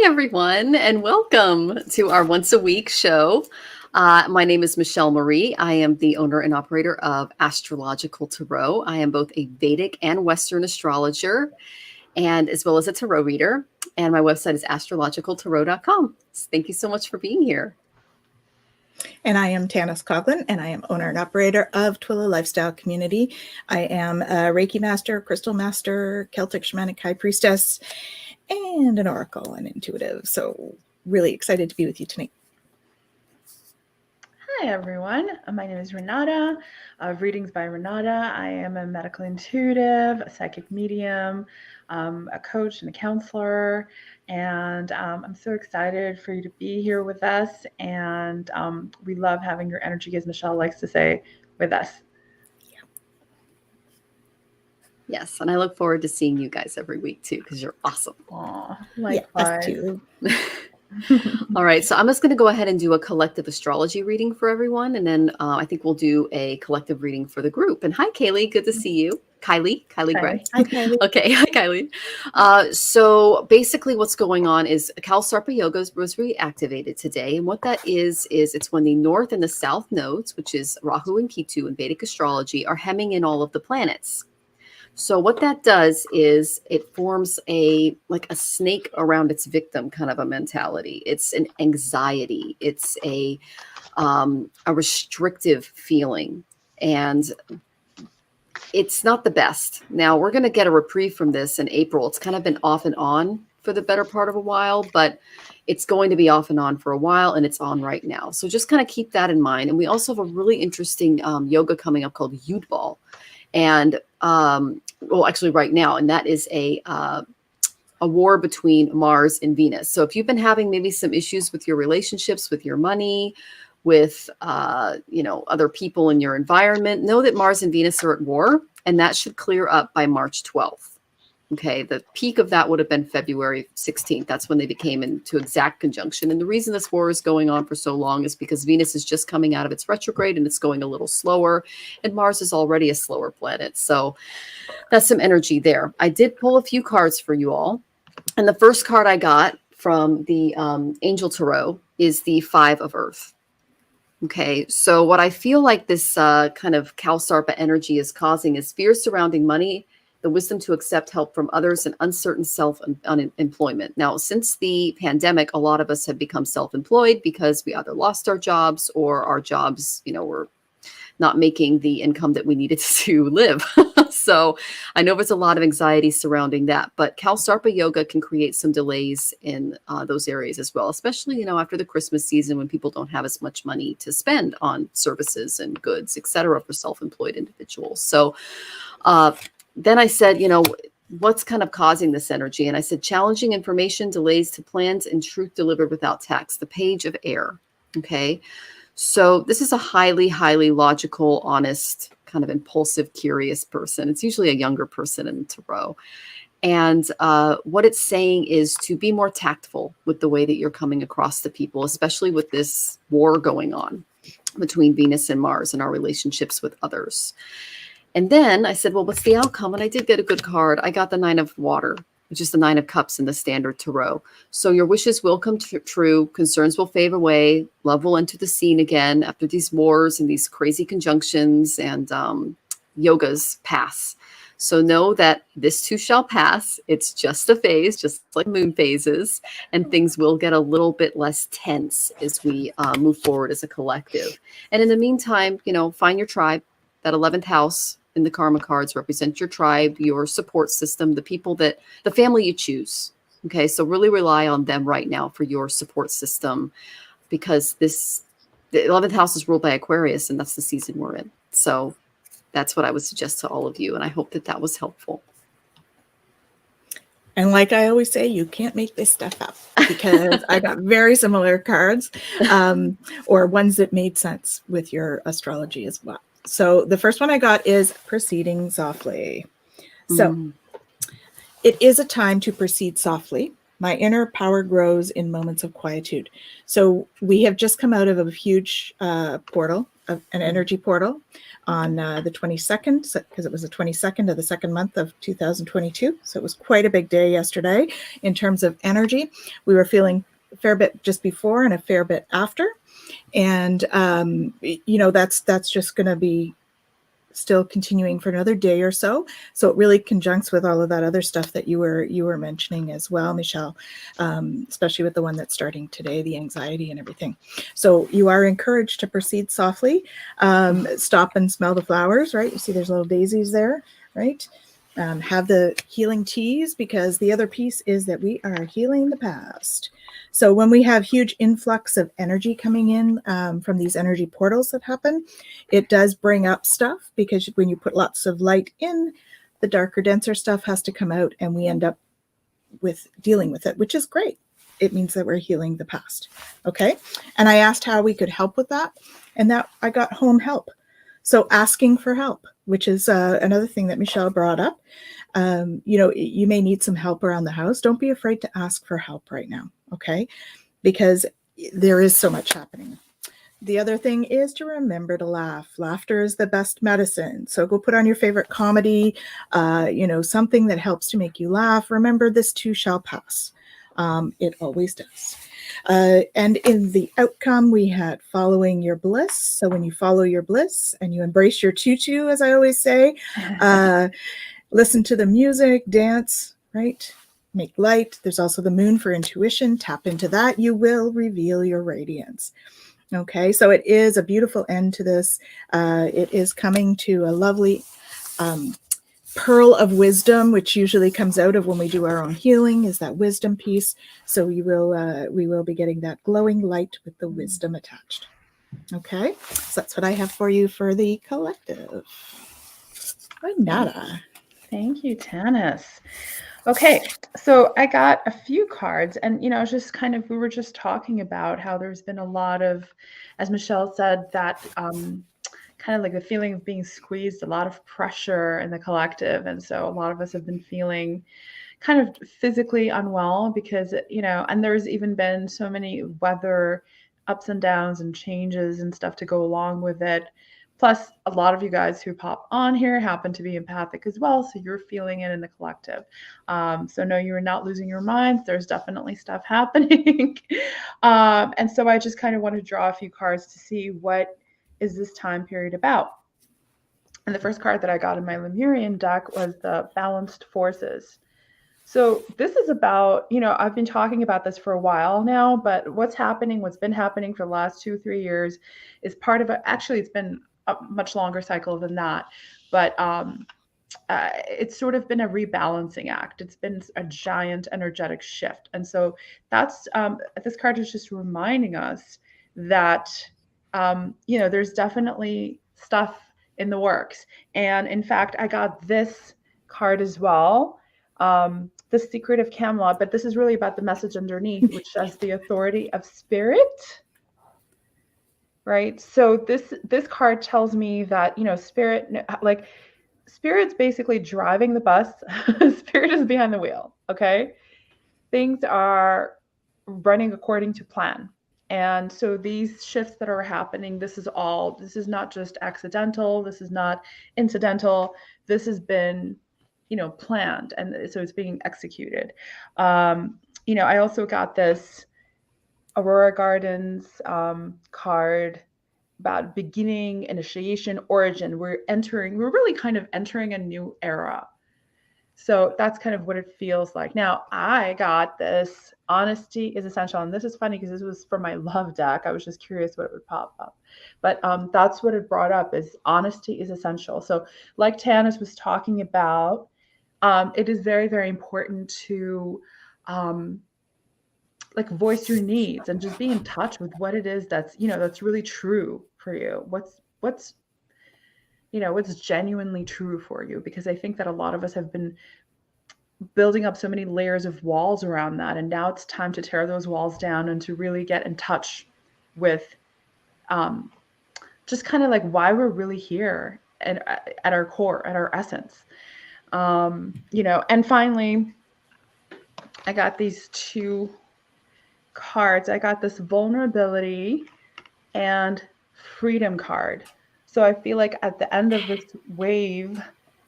Hi, everyone, and welcome to our once a week show. My name is Michelle Marie. I am the owner and operator of Astrological Tarot. I am both a Vedic and Western astrologer, and as well as a tarot reader. And my website is astrologicaltarot.com. Thank you so much for being here. And I am Tanys Coughlan, and I am owner and operator of Twillow Lifestyle Community. I am a Reiki master, crystal master, Celtic Shamanic high priestess, and an oracle and intuitive. So really excited to be with you tonight. Hi, everyone. My name is Renata of Readings by Renata. I am a medical intuitive, a psychic medium, a coach and a counselor. And I'm so excited for you to be here with us. And we love having your energy, as Michelle likes to say, with us. Yes, and I look forward to seeing you guys every week too, because you're awesome. Aw, likewise. Us too. All right, so I'm just going to go ahead and do a collective astrology reading for everyone, and then I think we'll do a collective reading for the group. And hi, Kaylee, good to see you. Kylie Gray. Hi, Kylie. Okay, hi, Kylie. So basically what's going on is Kalsarpa Yoga was reactivated today. And what that is it's when the north and the south nodes, which is Rahu and Ketu in Vedic astrology, are hemming in all of the planets. So what that does is it forms like a snake around its victim kind of a mentality. It's an anxiety. It's a restrictive feeling. And it's not the best. Now, we're going to get a reprieve from this in April. It's kind of been off and on for the better part of a while, but it's going to be off and on for a while, and it's on right now. So just kind of keep that in mind. And we also have a really interesting yoga coming up called Yud Ball. And well, actually right now, and that is a war between Mars and Venus. So if you've been having maybe some issues with your relationships, with your money, with other people in your environment, know that Mars and Venus are at war, and that should clear up by March 12th. Okay, the peak of that would have been February 16th. That's when they became into exact conjunction. And the reason this war is going on for so long is because Venus is just coming out of its retrograde and it's going a little slower. And Mars is already a slower planet. So that's some energy there. I did pull a few cards for you all. And the first card I got from the Angel Tarot is the Five of Earth. Okay, so what I feel like this kind of Kalsarpa energy is causing is fear surrounding money, the wisdom to accept help from others, and uncertain self-employment. Now, since the pandemic, a lot of us have become self-employed because we either lost our jobs or our jobs, were not making the income that we needed to live. So I know there's a lot of anxiety surrounding that, but Kalsarpa Yoga can create some delays in those areas as well, especially, after the Christmas season when people don't have as much money to spend on services and goods, et cetera, for self-employed individuals. So then I said, what's kind of causing this energy? And I said, challenging information, delays to plans, and truth delivered without tax, the Page of Air. Okay. So this is a highly, highly logical, honest, kind of impulsive, curious person. It's usually a younger person in tarot. And what it's saying is to be more tactful with the way that you're coming across to people, especially with this war going on between Venus and Mars and our relationships with others. And then I said, well, what's the outcome? And I did get a good card. I got the Nine of Water, which is the Nine of Cups in the standard tarot. So your wishes will come true. Concerns will fade away. Love will enter the scene again after these wars and these crazy conjunctions and yogas pass. So know that this too shall pass. It's just a phase, just like moon phases, and things will get a little bit less tense as we move forward as a collective. And in the meantime, find your tribe. That 11th house in the karma cards represent your tribe, your support system, the family you choose. Okay, so really rely on them right now for your support system, because the 11th house is ruled by Aquarius, and that's the season we're in. So that's what I would suggest to all of you, and I hope that was helpful. And like I always say, you can't make this stuff up, because I got very similar cards or ones that made sense with your astrology as well. So the first one I got is proceeding softly. So it is a time to proceed softly. My inner power grows in moments of quietude. So we have just come out of a huge portal an energy portal on the 22nd, because it was the 22nd of the second month of 2022. So it was quite a big day yesterday in terms of energy. We were feeling a fair bit just before and a fair bit after. And, that's just going to be still continuing for another day or so. So it really conjuncts with all of that other stuff that you were mentioning as well, Michelle, especially with the one that's starting today, the anxiety and everything. So you are encouraged to proceed softly, stop and smell the flowers, right? You see there's little daisies there, right? Have the healing teas, because the other piece is that we are healing the past. So when we have huge influx of energy coming in from these energy portals that happen, it does bring up stuff, because when you put lots of light in, the darker, denser stuff has to come out, and we end up with dealing with it, which is great. It means that we're healing the past. Okay. And I asked how we could help with that, and that I got home help. So asking for help, which is another thing that Michelle brought up. You may need some help around the house. Don't be afraid to ask for help right now. Okay. Because there is so much happening. The other thing is to remember to laugh. Laughter is the best medicine. So go put on your favorite comedy, something that helps to make you laugh. Remember, this too shall pass. It always does. And in the outcome, we had following your bliss. So when you follow your bliss and you embrace your tutu, as I always say, listen to the music, dance, right? Make light. There's also the moon for intuition. Tap into that. You will reveal your radiance. Okay, so it is a beautiful end to this. It is coming to a lovely pearl of wisdom, which usually comes out of when we do our own healing, is that wisdom piece. So we will be getting that glowing light with the wisdom attached. Okay, so that's what I have for you for the collective. Renata. Thank you, Tanys. Okay, so I got a few cards, and we were just talking about how there's been a lot of, as Michelle said, that kind of like the feeling of being squeezed, a lot of pressure in the collective. And so a lot of us have been feeling kind of physically unwell because, and there's even been so many weather ups and downs and changes and stuff to go along with it. Plus, a lot of you guys who pop on here happen to be empathic as well, so you're feeling it in the collective. So no, you are not losing your minds. There's definitely stuff happening. And so I just kind of want to draw a few cards to see what is this time period about. And the first card that I got in my Lemurian deck was the Balanced Forces. So this is about, I've been talking about this for a while now, but what's been happening for the last 2-3 years is part of it. Actually, it's been a much longer cycle than that, but it's sort of been a rebalancing act. It's been a giant energetic shift. And so that's, this card is just reminding us that, there's definitely stuff in the works. And in fact, I got this card as well, The Secret of Camelot, but this is really about the message underneath, which says the authority of spirit. Right. So this card tells me that, spirit's basically driving the bus. Spirit is behind the wheel. Okay. Things are running according to plan. And so these shifts that are happening, this is not just accidental. This is not incidental. This has been, planned. And so it's being executed. I also got this Aurora Gardens card about beginning, initiation, origin. We're really kind of entering a new era. So that's kind of what it feels like. Now, I got this Honesty is Essential. And this is funny because this was from my love deck. I was just curious what it would pop up. But that's what it brought up, is honesty is essential. So like Tanys was talking about, it is very, very important to voice your needs and just be in touch with what it is that's really true for you. What's genuinely true for you, because I think that a lot of us have been building up so many layers of walls around that. And now it's time to tear those walls down and to really get in touch with just kind of like why we're really here and at our core, at our essence. And finally, I got these two cards. I got this Vulnerability and freedom card. So I feel like at the end of this wave,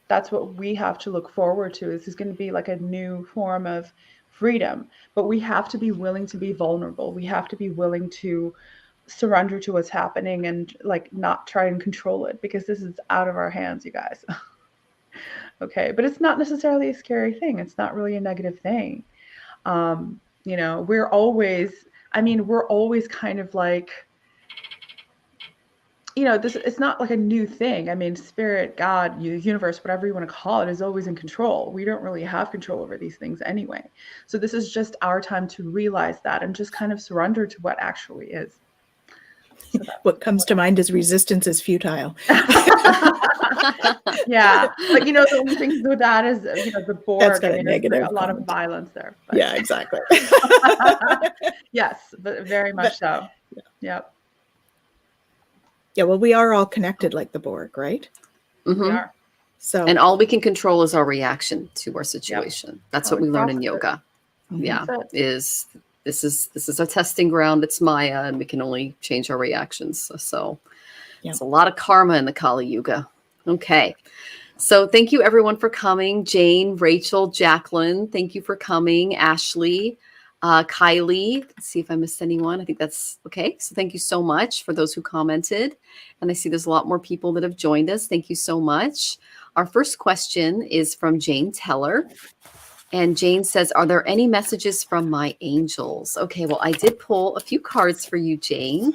that's what we have to look forward to. This is going to be like a new form of freedom, but we have to be willing to be vulnerable. We have to be willing to surrender to what's happening and like not try and control it, because this is out of our hands, you guys. Okay, but it's not necessarily a scary thing. It's not really a negative thing. You know, we're always kind of like, you know, this, it's not like a new thing. I mean, spirit, God, universe, whatever you want to call it, is always in control. We don't really have control over these things anyway. So this is just our time to realize that and just kind of surrender to what actually is. So what comes to mind is resistance is futile. Yeah, but you know, the only thing with that is, you know, the board. That's got a negative a lot of comment. violence there. But. Yeah, exactly. Yes, but very much so. Yeah. Yep. Yeah, well, we are all connected like the Borg, right? Mhm. We are. So, And all we can control is our reaction to our situation. That's what we learn in yoga. Yeah, That's is this is a testing ground. It's Maya, and we can only change our reactions. So it's a lot of karma in the Kali Yuga. Okay. So thank you everyone for coming. Jane, Rachel, Jacqueline, thank you for coming. Ashley, Kylie, let's see if I missed anyone. I think that's okay. So thank you so much for those who commented. And I see there's a lot more people that have joined us. Thank you so much. Our first question is from Jane Teller. And Jane says, are there any messages from my angels? Okay, well, I did pull a few cards for you, Jane.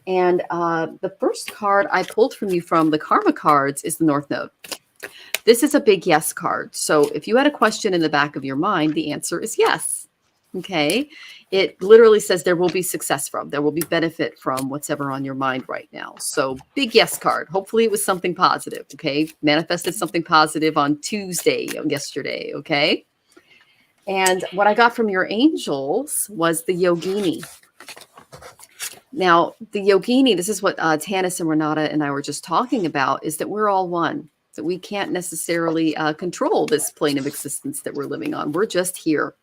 And the first card I pulled from you from the Karma cards is the North Node. This is a big yes card. So if you had a question in the back of your mind, the answer is yes. Okay. It literally says there will be success from, there will be benefit from whatever on your mind right now. So big yes card. Hopefully it was something positive. Okay. Manifested something positive on Tuesday, yesterday. Okay. And what I got from your angels was the Yogini. Now, the Yogini, this is what Tanys and Renata and I were just talking about, is that we're all one. That we can't necessarily control this plane of existence that we're living on. We're just here.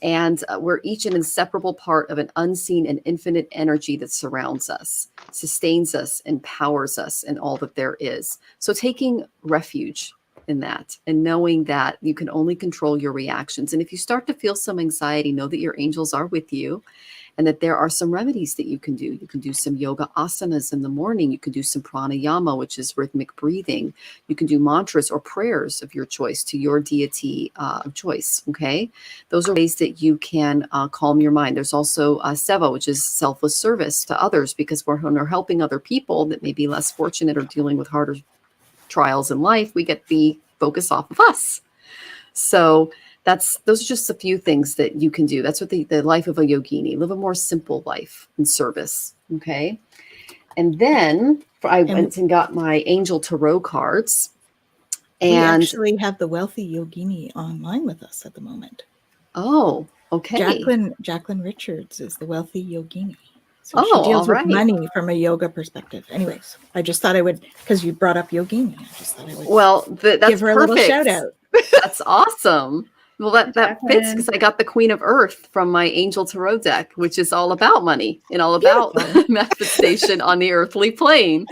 And we're each an inseparable part of an unseen and infinite energy that surrounds us, sustains us, empowers us in all that there is. So taking refuge in that and knowing that you can only control your reactions. And if you start to feel some anxiety, know that your angels are with you and that there are some remedies that you can do. You can do some yoga asanas in the morning. You can do some pranayama, which is rhythmic breathing. You can do mantras or prayers of your choice to your deity of choice. Okay. Those are ways that you can calm your mind. There's also seva, which is selfless service to others, because when we're helping other people that may be less fortunate or dealing with harder trials in life, we get the focus off of us. So those are just a few things that you can do. That's what the life of a yogini, live a more simple life in service. Okay. And then I went and got my angel tarot cards. And we actually have the wealthy yogini online with us at the moment. Oh, okay. Jacqueline Richards is the wealthy yogini. So she deals with money from a yoga perspective. Anyways, I just thought I would, because you brought up yogini, I just thought I would that's give her perfect. A little shout out. That's awesome. Well, that fits because I got the Queen of Earth from my Angel Tarot deck, which is all about money and all about manifestation on the earthly plane.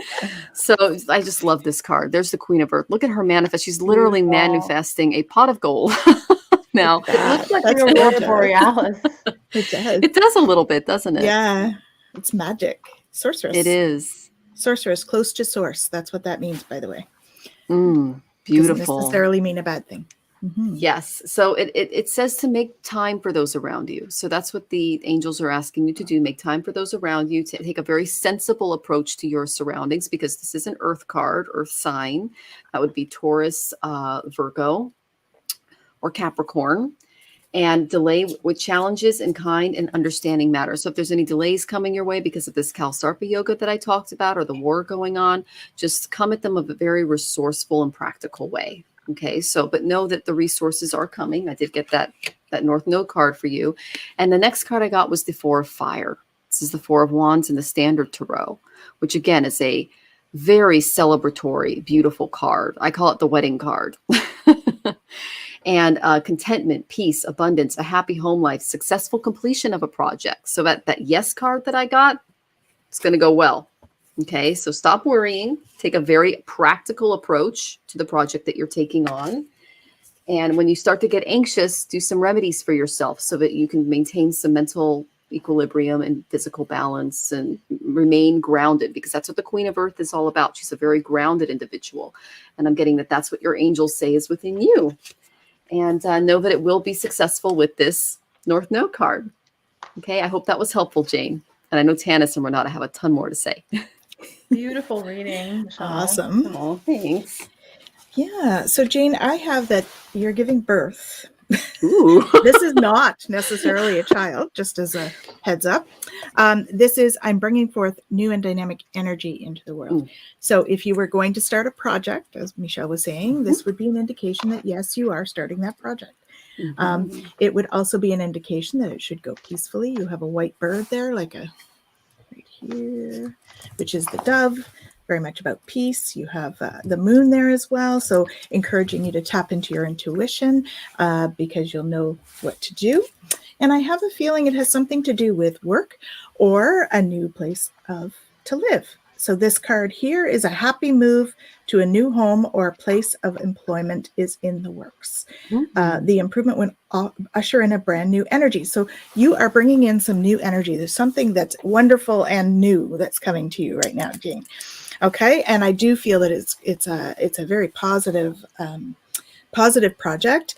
So I just love this card. There's the Queen of Earth. Look at her manifest. She's literally manifesting a pot of gold. Now, it looks like the Aurora Borealis. It does. It does a little bit, doesn't it? Yeah. It's magic. Sorceress. It is. Sorceress, close to source. That's what that means, by the way. Beautiful. Doesn't necessarily mean a bad thing. Mm-hmm. Yes. So it says to make time for those around you. So that's what the angels are asking you to do. Make time for those around you, to take a very sensible approach to your surroundings, because this is an earth card, earth sign. That would be Taurus, Virgo, or Capricorn. And delay with challenges in kind and understanding matters. So if there's any delays coming your way because of this Kalsarpa yoga that I talked about, or the war going on, just come at them of a very resourceful and practical way. Okay, so, but know that the resources are coming. I did get that North Node card for you. And the next card I got was the Four of Fire. This is the Four of Wands in the Standard Tarot, which again is a very celebratory, beautiful card. I call it the wedding card. And contentment, peace, abundance, a happy home life, successful completion of a project. So that yes card that I got, it's going to go well. Okay, so stop worrying. Take a very practical approach to the project that you're taking on. And when you start to get anxious, do some remedies for yourself so that you can maintain some mental equilibrium and physical balance and remain grounded, because that's what the Queen of Earth is all about. She's a very grounded individual. And I'm getting that that's what your angels say is within you. And know that it will be successful with this North Node card. Okay, I hope that was helpful, Jane. And I know Tanys and Renata have a ton more to say. Beautiful reading, Michelle. Awesome. Oh, thanks. Yeah. So Jane, I have that you're giving birth. Ooh. This is not necessarily a child, just as a heads up. This is, I'm bringing forth new and dynamic energy into the world. So if you were going to start a project, as Michelle was saying, this would be an indication that, yes, you are starting that project. It would also be an indication that it should go peacefully. You have a white bird there, like a right here, which is the dove, very much about peace. You have the moon there as well. So encouraging you to tap into your intuition because you'll know what to do. And I have a feeling it has something to do with work or a new place to live. So this card here is a happy move to a new home or a place of employment is in the works. The improvement would usher in a brand new energy. So you are bringing in some new energy. There's something that's wonderful and new that's coming to you right now, Jane. Okay, and I do feel that it's a very positive project.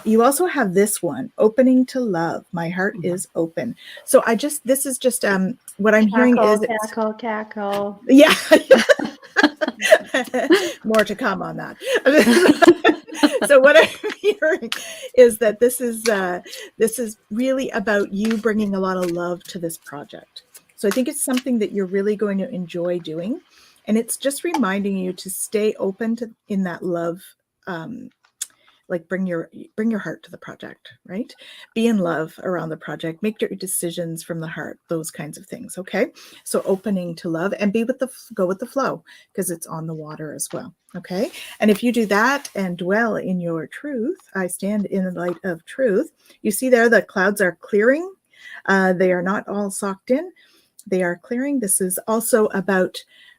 You also have this one, opening to love. My heart is open. So this is just what I'm hearing is cackle. Yeah. More to come on that. So what I'm hearing is that this is really about you bringing a lot of love to this project. So I think it's something that you're really going to enjoy doing, and it's just reminding you to stay open to in that love. Like bring your heart to the project, right? Be in love around the project, make your decisions from the heart, those kinds of things. Okay. So opening to love and go with the flow because it's on the water as well. Okay. And if you do that and dwell in your truth, I stand in the light of truth. You see there, the clouds are clearing. They are not all socked in. They are clearing. This is also about,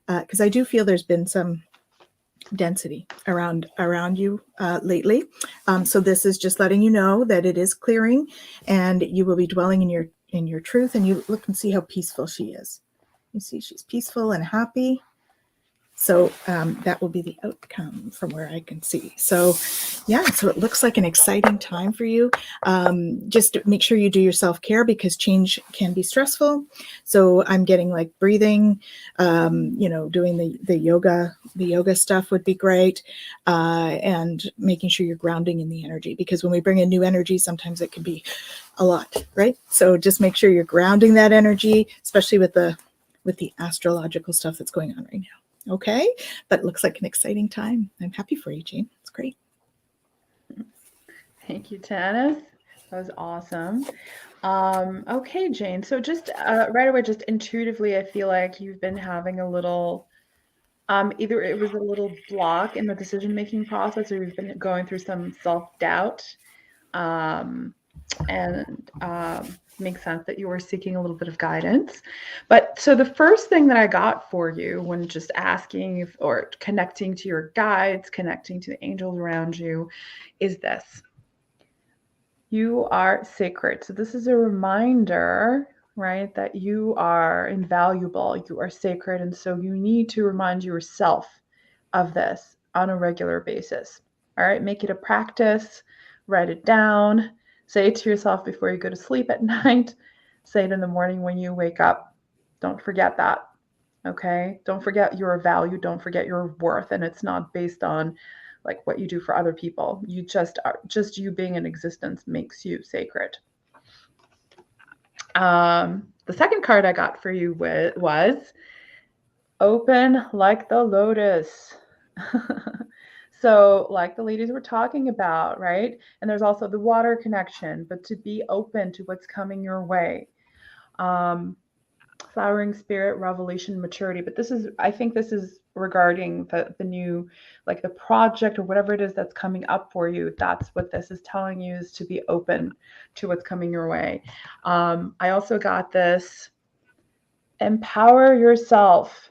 because I do feel there's been some density around you lately. So this is just letting you know that it is clearing and you will be dwelling in your truth, and you look and see how peaceful she is. You see she's peaceful and happy. So that will be the outcome from where I can see. So yeah, so it looks like an exciting time for you. Just make sure you do your self-care because change can be stressful. So I'm getting like breathing, doing the yoga stuff would be great. And making sure you're grounding in the energy, because when we bring in new energy, sometimes it can be a lot, right? So just make sure you're grounding that energy, especially with the astrological stuff that's going on right now. Okay, but it looks like an exciting time. I'm happy for you, Jane. It's great. Thank you, Tanys. That was awesome. Okay, Jane. So just right away, just intuitively, I feel like you've been having a little, either it was a little block in the decision-making process, or you've been going through some self-doubt. Makes sense that you were seeking a little bit of guidance. But so the first thing that I got for you when just asking or connecting to your guides, connecting to the angels around you, is this. You are sacred. So this is a reminder, right, that you are invaluable, you are sacred. And so you need to remind yourself of this on a regular basis. All right, make it a practice, write it down. Say it to yourself before you go to sleep at night. Say it in the morning when you wake up. Don't forget that, okay? Don't forget your value. Don't forget your worth. And it's not based on like what you do for other people. You just you being in existence makes you sacred. The second card I got for you was open like the lotus. So like the ladies were talking about, right? And there's also the water connection, but to be open to what's coming your way. Flowering spirit, revelation, maturity. But I think this is regarding the new, like the project or whatever it is that's coming up for you. That's what this is telling you, is to be open to what's coming your way. I also got this, empower yourself.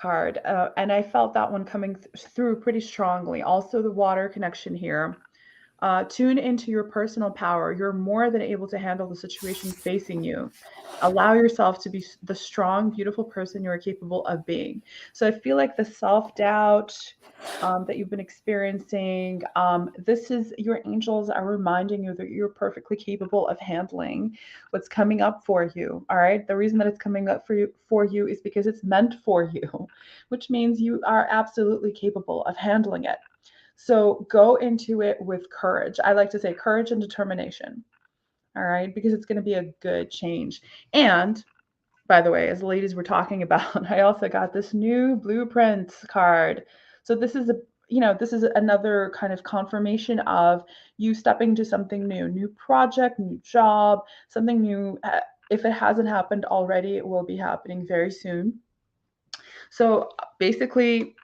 card. And I felt that one coming through pretty strongly. Also the water connection here. Tune into your personal power. You're more than able to handle the situation facing you. Allow yourself to be the strong, beautiful person you are capable of being. So I feel like the self-doubt that you've been experiencing, this is your angels are reminding you that you're perfectly capable of handling what's coming up for you. All right. The reason that it's coming up for you is because it's meant for you, which means you are absolutely capable of handling it. So go into it with courage. I like to say courage and determination. All right. Because it's going to be a good change. And by the way, as the ladies were talking about, I also got this new blueprint card. So this is this is another kind of confirmation of you stepping to something new project, new job, something new. If it hasn't happened already, it will be happening very soon. So basically,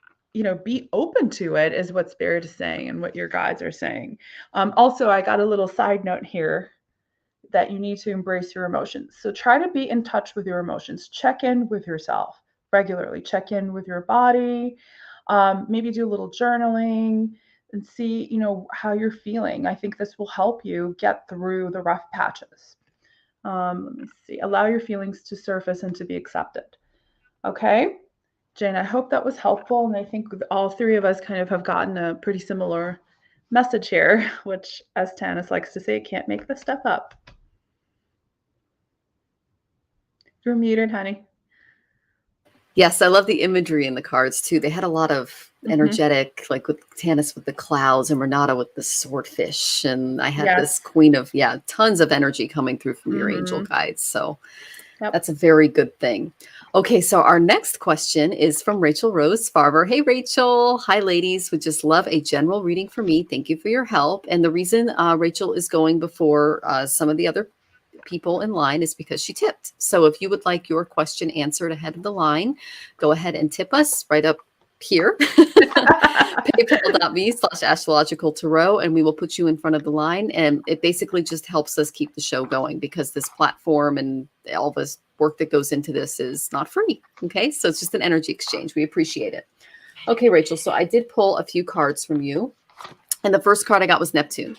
be open to it is what Spirit is saying and what your guides are saying. Also, I got a little side note here that you need to embrace your emotions. So try to be in touch with your emotions. Check in with yourself regularly. Check in with your body. Maybe do a little journaling and see, how you're feeling. I think this will help you get through the rough patches. Let me see. Allow your feelings to surface and to be accepted. Okay. Jane, I hope that was helpful. And I think all three of us kind of have gotten a pretty similar message here, which, as Tanys likes to say, can't make this stuff up. You're muted, honey. Yes, I love the imagery in the cards too. They had a lot of energetic, like with Tanys with the clouds and Renata with the swordfish. And I had this queen of, tons of energy coming through from your angel guides. So that's a very good thing. Okay, so our next question is from Rachel Rose Farber. Hey, Rachel. Hi, ladies. Would just love a general reading for me. Thank you for your help. And the reason Rachel is going before some of the other people in line is because she tipped. So if you would like your question answered ahead of the line, go ahead and tip us right up here. paypal.me/astrologicaltarot, and we will put you in front of the line. And it basically just helps us keep the show going because this platform and all this work that goes into this is not free. Okay. So it's just an energy exchange. We appreciate it. Okay, Rachel. So I did pull a few cards from you. And the first card I got was Neptune.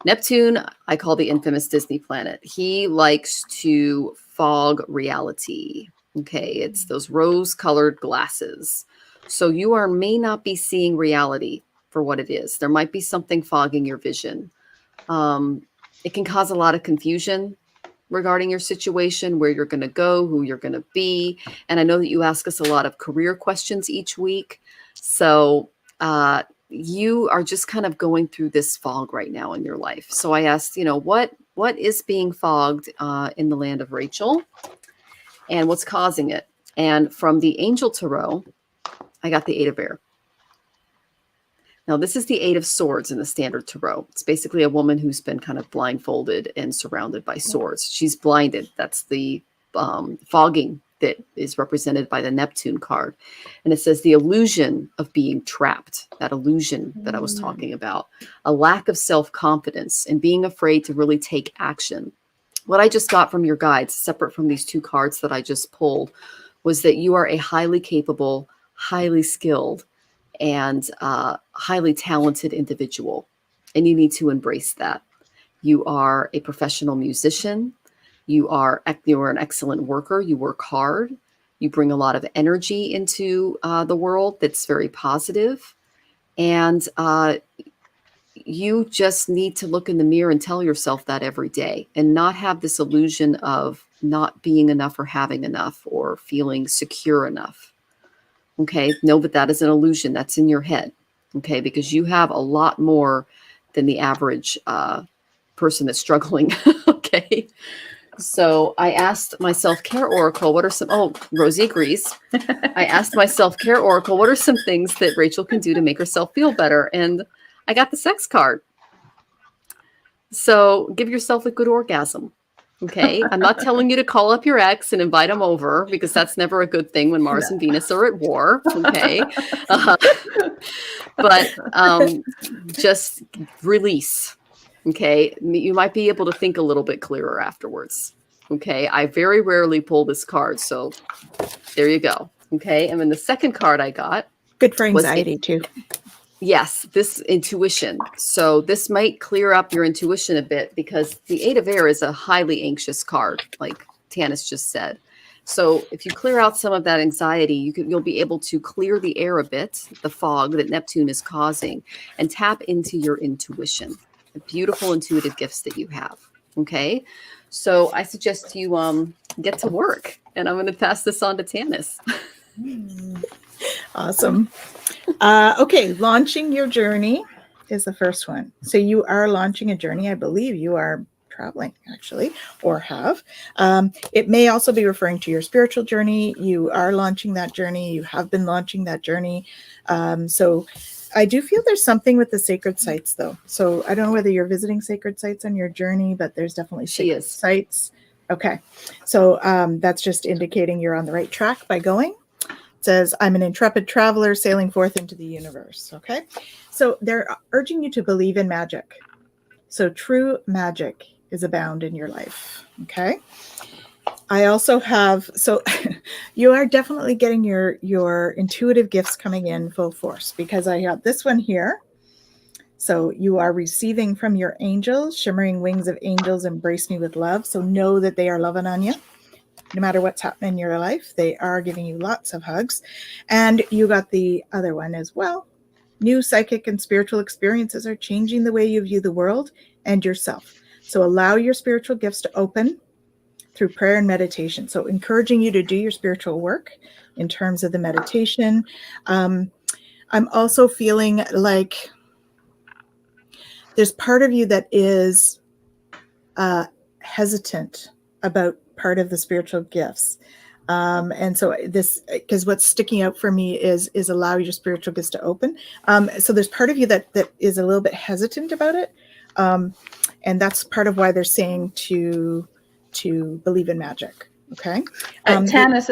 Neptune, I call the infamous Disney planet. He likes to fog reality. Okay, it's those rose-colored glasses. So you may not be seeing reality for what it is. There might be something fogging your vision. It can cause a lot of confusion regarding your situation, where you're going to go, who you're going to be. And I know that you ask us a lot of career questions each week. So you are just kind of going through this fog right now in your life. So I asked, what is being fogged in the land of Rachel and what's causing it? And from the Angel Tarot, I got the Eight of Air. Now, this is the Eight of Swords in the Standard Tarot. It's basically a woman who's been kind of blindfolded and surrounded by swords. She's blinded. That's the fogging that is represented by the Neptune card. And it says the illusion of being trapped, that illusion that I was talking about, a lack of self-confidence and being afraid to really take action. What I just got from your guides, separate from these two cards that I just pulled, was that you are a highly capable, highly skilled, and highly talented individual. And you need to embrace that. You are a professional musician. You are an excellent worker. You work hard. You bring a lot of energy into the world that's very positive. And you just need to look in the mirror and tell yourself that every day and not have this illusion of not being enough or having enough or feeling secure enough. Okay, know that that is an illusion. That's in your head. Okay, because you have a lot more than the average person that's struggling. Okay. So I asked my self-care oracle, what are some, Rosie agrees. I asked my self-care oracle, what are some things that Rachel can do to make herself feel better? And I got the sex card. So give yourself a good orgasm. Okay. I'm not telling you to call up your ex and invite him over because that's never a good thing when Mars and Venus are at war. Okay. But just release. Okay. You might be able to think a little bit clearer afterwards. Okay. I very rarely pull this card. So there you go. Okay. And then the second card I got Good for was anxiety too. yes, this intuition. So this might clear up your intuition a bit because the Eight of Air is a highly anxious card, like Tanys just said. So if you clear out some of that anxiety, you'll be able to clear the air a bit, the fog that Neptune is causing, and tap into your intuition, the beautiful intuitive gifts that you have. Okay. So I suggest you get to work, and I'm going to pass this on to Tanys. Awesome. Okay, launching your journey is the first one. So you are launching a journey. I believe you are traveling, actually, or have. It may also be referring to your spiritual journey. You are launching that journey. You have been launching that journey. So I do feel there's something with the sacred sites, though. So I don't know whether you're visiting sacred sites on your journey, but there's definitely sacred sites. Okay. So that's just indicating you're on the right track by going. It says, I'm an intrepid traveler sailing forth into the universe. Okay. So they're urging you to believe in magic. So true magic is abound in your life. Okay. I also have, so you are definitely getting your intuitive gifts coming in full force, because I have this one here. So you are receiving from your angels, shimmering wings of angels embrace me with love. So know that they are loving on you. No matter what's happening in your life, they are giving you lots of hugs. And you got the other one as well. New psychic and spiritual experiences are changing the way you view the world and yourself. So allow your spiritual gifts to open through prayer and meditation. So encouraging you to do your spiritual work in terms of the meditation. I'm also feeling like there's part of you that is hesitant about part of the spiritual gifts. And so this, because what's sticking out for me is allow your spiritual gifts to open. So there's part of you that is a little bit hesitant about it. And that's part of why they're saying to believe in magic. Okay. Tanys,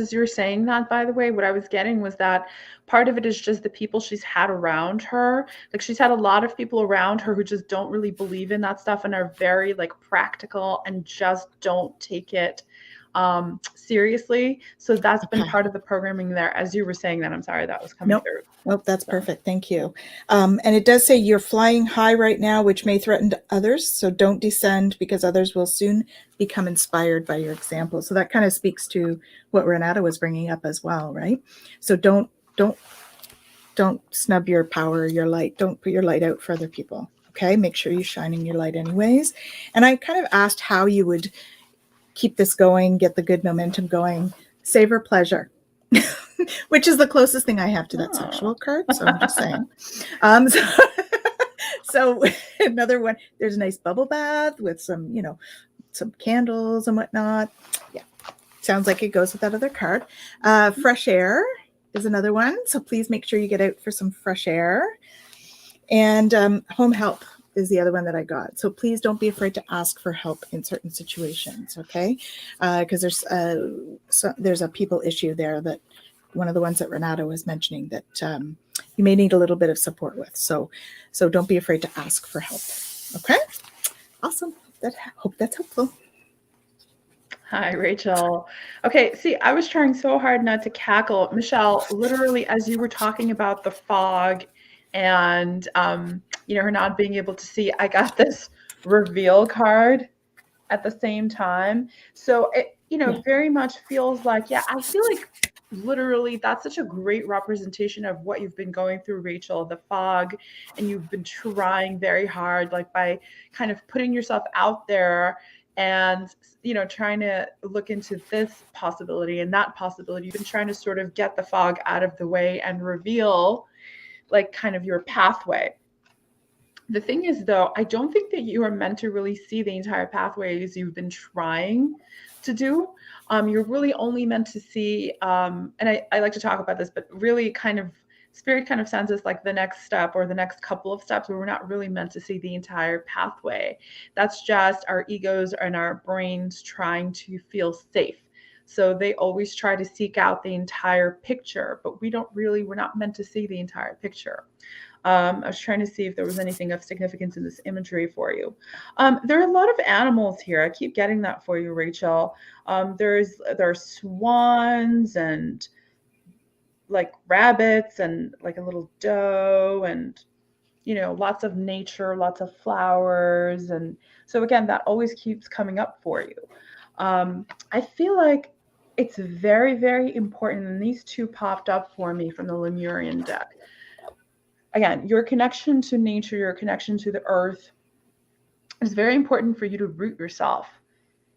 as you were saying that, by the way, what I was getting was that part of it is just the people she's had around her. Like, she's had a lot of people around her who just don't really believe in that stuff and are very like practical and just don't take it seriously. So that's been part of the programming there. As you were saying that, I'm sorry, that was coming through. Nope, that's perfect. Thank you. And it does say you're flying high right now, which may threaten others. So don't descend, because others will soon become inspired by your example. So that kind of speaks to what Renata was bringing up as well, right? So don't snub your power, your light. Don't put your light out for other people. Okay, make sure you're shining your light anyways. And I kind of asked how you would keep this going, get the good momentum going. Savor pleasure. Which is the closest thing I have to that sexual card. So I'm just saying. So another one, there's a nice bubble bath with some, some candles and whatnot. Yeah. Sounds like it goes with that other card. Fresh air is another one. So please make sure you get out for some fresh air. And home help is the other one that I got. So please don't be afraid to ask for help in certain situations. Okay. Because there's a people issue there, that one of the ones that Renata was mentioning that you may need a little bit of support with. So don't be afraid to ask for help. Okay. Awesome. Hope that's helpful. Hi, Rachel. Okay. See, I was trying so hard not to cackle. Michelle, literally, as you were talking about the fog and, her not being able to see, I got this reveal card at the same time. So it, very much feels like, I feel like literally that's such a great representation of what you've been going through, Rachel, the fog, and you've been trying very hard, like by kind of putting yourself out there and, trying to look into this possibility and that possibility. You've been trying to sort of get the fog out of the way and reveal like kind of your pathway. The thing is, though, I don't think that you are meant to really see the entire pathway as you've been trying to do. You're really only meant to see, and I like to talk about this, but really kind of spirit kind of sends us like the next step or the next couple of steps where we're not really meant to see the entire pathway. That's just our egos and our brains trying to feel safe. So they always try to seek out the entire picture, but we're not meant to see the entire picture. I was trying to see if there was anything of significance in this imagery for you. There are a lot of animals here. I keep getting that for you, Rachel. There are swans and like rabbits and like a little doe and, you know, lots of nature, lots of flowers. And so again, that always keeps coming up for you. I feel like it's very, very important. And these two popped up for me from the Lemurian deck. Again, your connection to nature, your connection to the earth is very important for you to root yourself.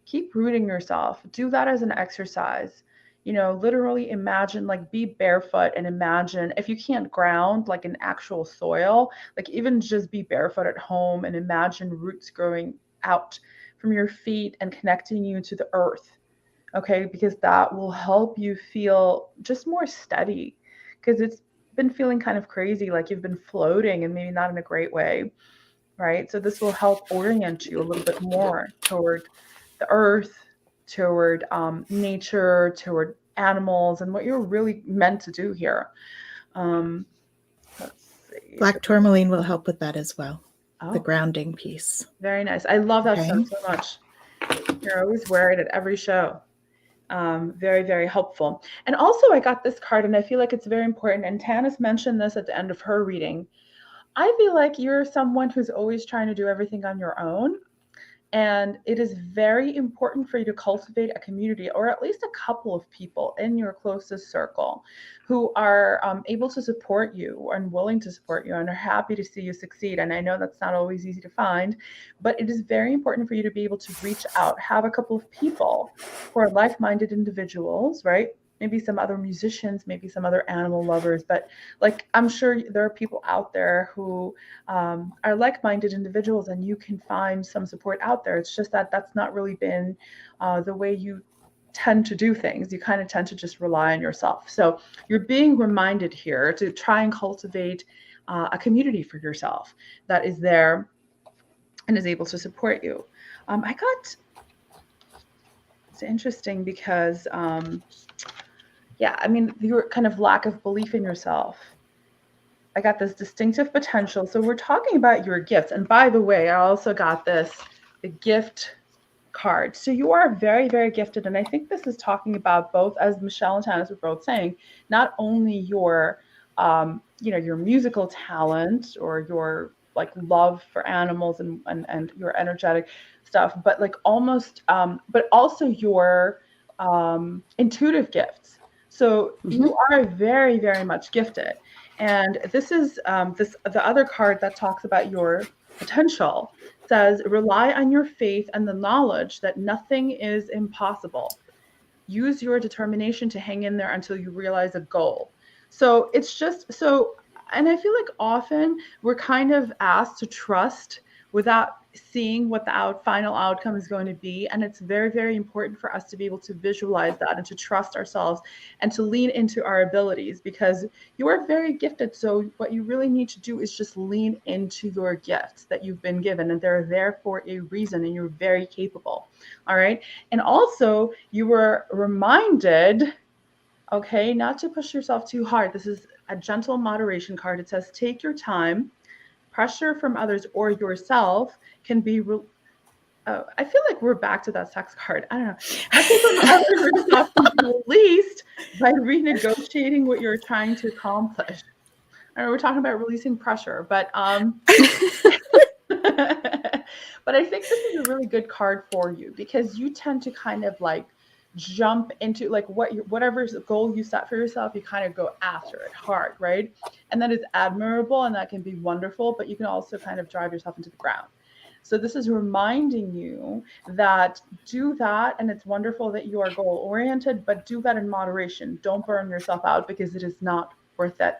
Keep rooting yourself. Do that as an exercise. You know, literally imagine, like, be barefoot and imagine, if you can't ground like in actual soil, like even just be barefoot at home and imagine roots growing out from your feet and connecting you to the earth. Okay, because that will help you feel just more steady, because it's been feeling kind of crazy, like you've been floating and maybe not in a great way, right? So this will help orient you a little bit more toward the earth, toward nature, toward animals, and what you're really meant to do here. Let's see. Black tourmaline will help with that as well. Oh, The grounding piece. very nice. I love that Okay. stuff so much. You're always wear it at every show. Very, very helpful. And also I got this card and I feel like it's very important. And Tanys mentioned this at the end of her reading. I feel like you're someone who's always trying to do everything on your own. And it is very important for you to cultivate a community, or at least a couple of people in your closest circle who are able to support you and willing to support you and are happy to see you succeed. And I know that's not always easy to find, but it is very important for you to be able to reach out, have a couple of people who are like-minded individuals, right? Maybe some other musicians, maybe some other animal lovers, but like, I'm sure there are people out there who are like-minded individuals, and you can find some support out there. It's just that that's not really been the way you tend to do things. You kind of tend to just rely on yourself. So you're being reminded here to try and cultivate a community for yourself that is there and is able to support you. It's interesting because yeah, I mean, your kind of lack of belief in yourself. I got this distinctive potential. So we're talking about your gifts. And by the way, I also got the gift card. So you are very, very gifted. And I think this is talking about both, as Michelle and Tanys were both saying, not only your, your musical talent or your like love for animals and your energetic stuff, but like almost, but also your intuitive gifts. So you are very, very much gifted. And this is the other card that talks about your potential. Says, rely on your faith and the knowledge that nothing is impossible. Use your determination to hang in there until you realize a goal. So it's just so, and I feel like often we're kind of asked to trust without seeing what the final outcome is going to be. And it's very, very important for us to be able to visualize that and to trust ourselves and to lean into our abilities, because you are very gifted. So what you really need to do is just lean into your gifts that you've been given, and they're there for a reason, and you're very capable. All right. And also you were reminded, okay, not to push yourself too hard. This is a gentle moderation card. It says, take your time. Pressure from others or yourself can be, I feel like we're back to that sex card. I don't know. Pressure from others or yourself can be released by renegotiating what you're trying to accomplish. I know we're talking about releasing pressure, but but I think this is a really good card for you, because you tend to kind of like jump into like whatever goal you set for yourself, you kind of go after it hard, right? And that is admirable and that can be wonderful, but you can also kind of drive yourself into the ground. So this is reminding you that do that, and it's wonderful that you are goal oriented, but do that in moderation. Don't burn yourself out, because it is not worth it.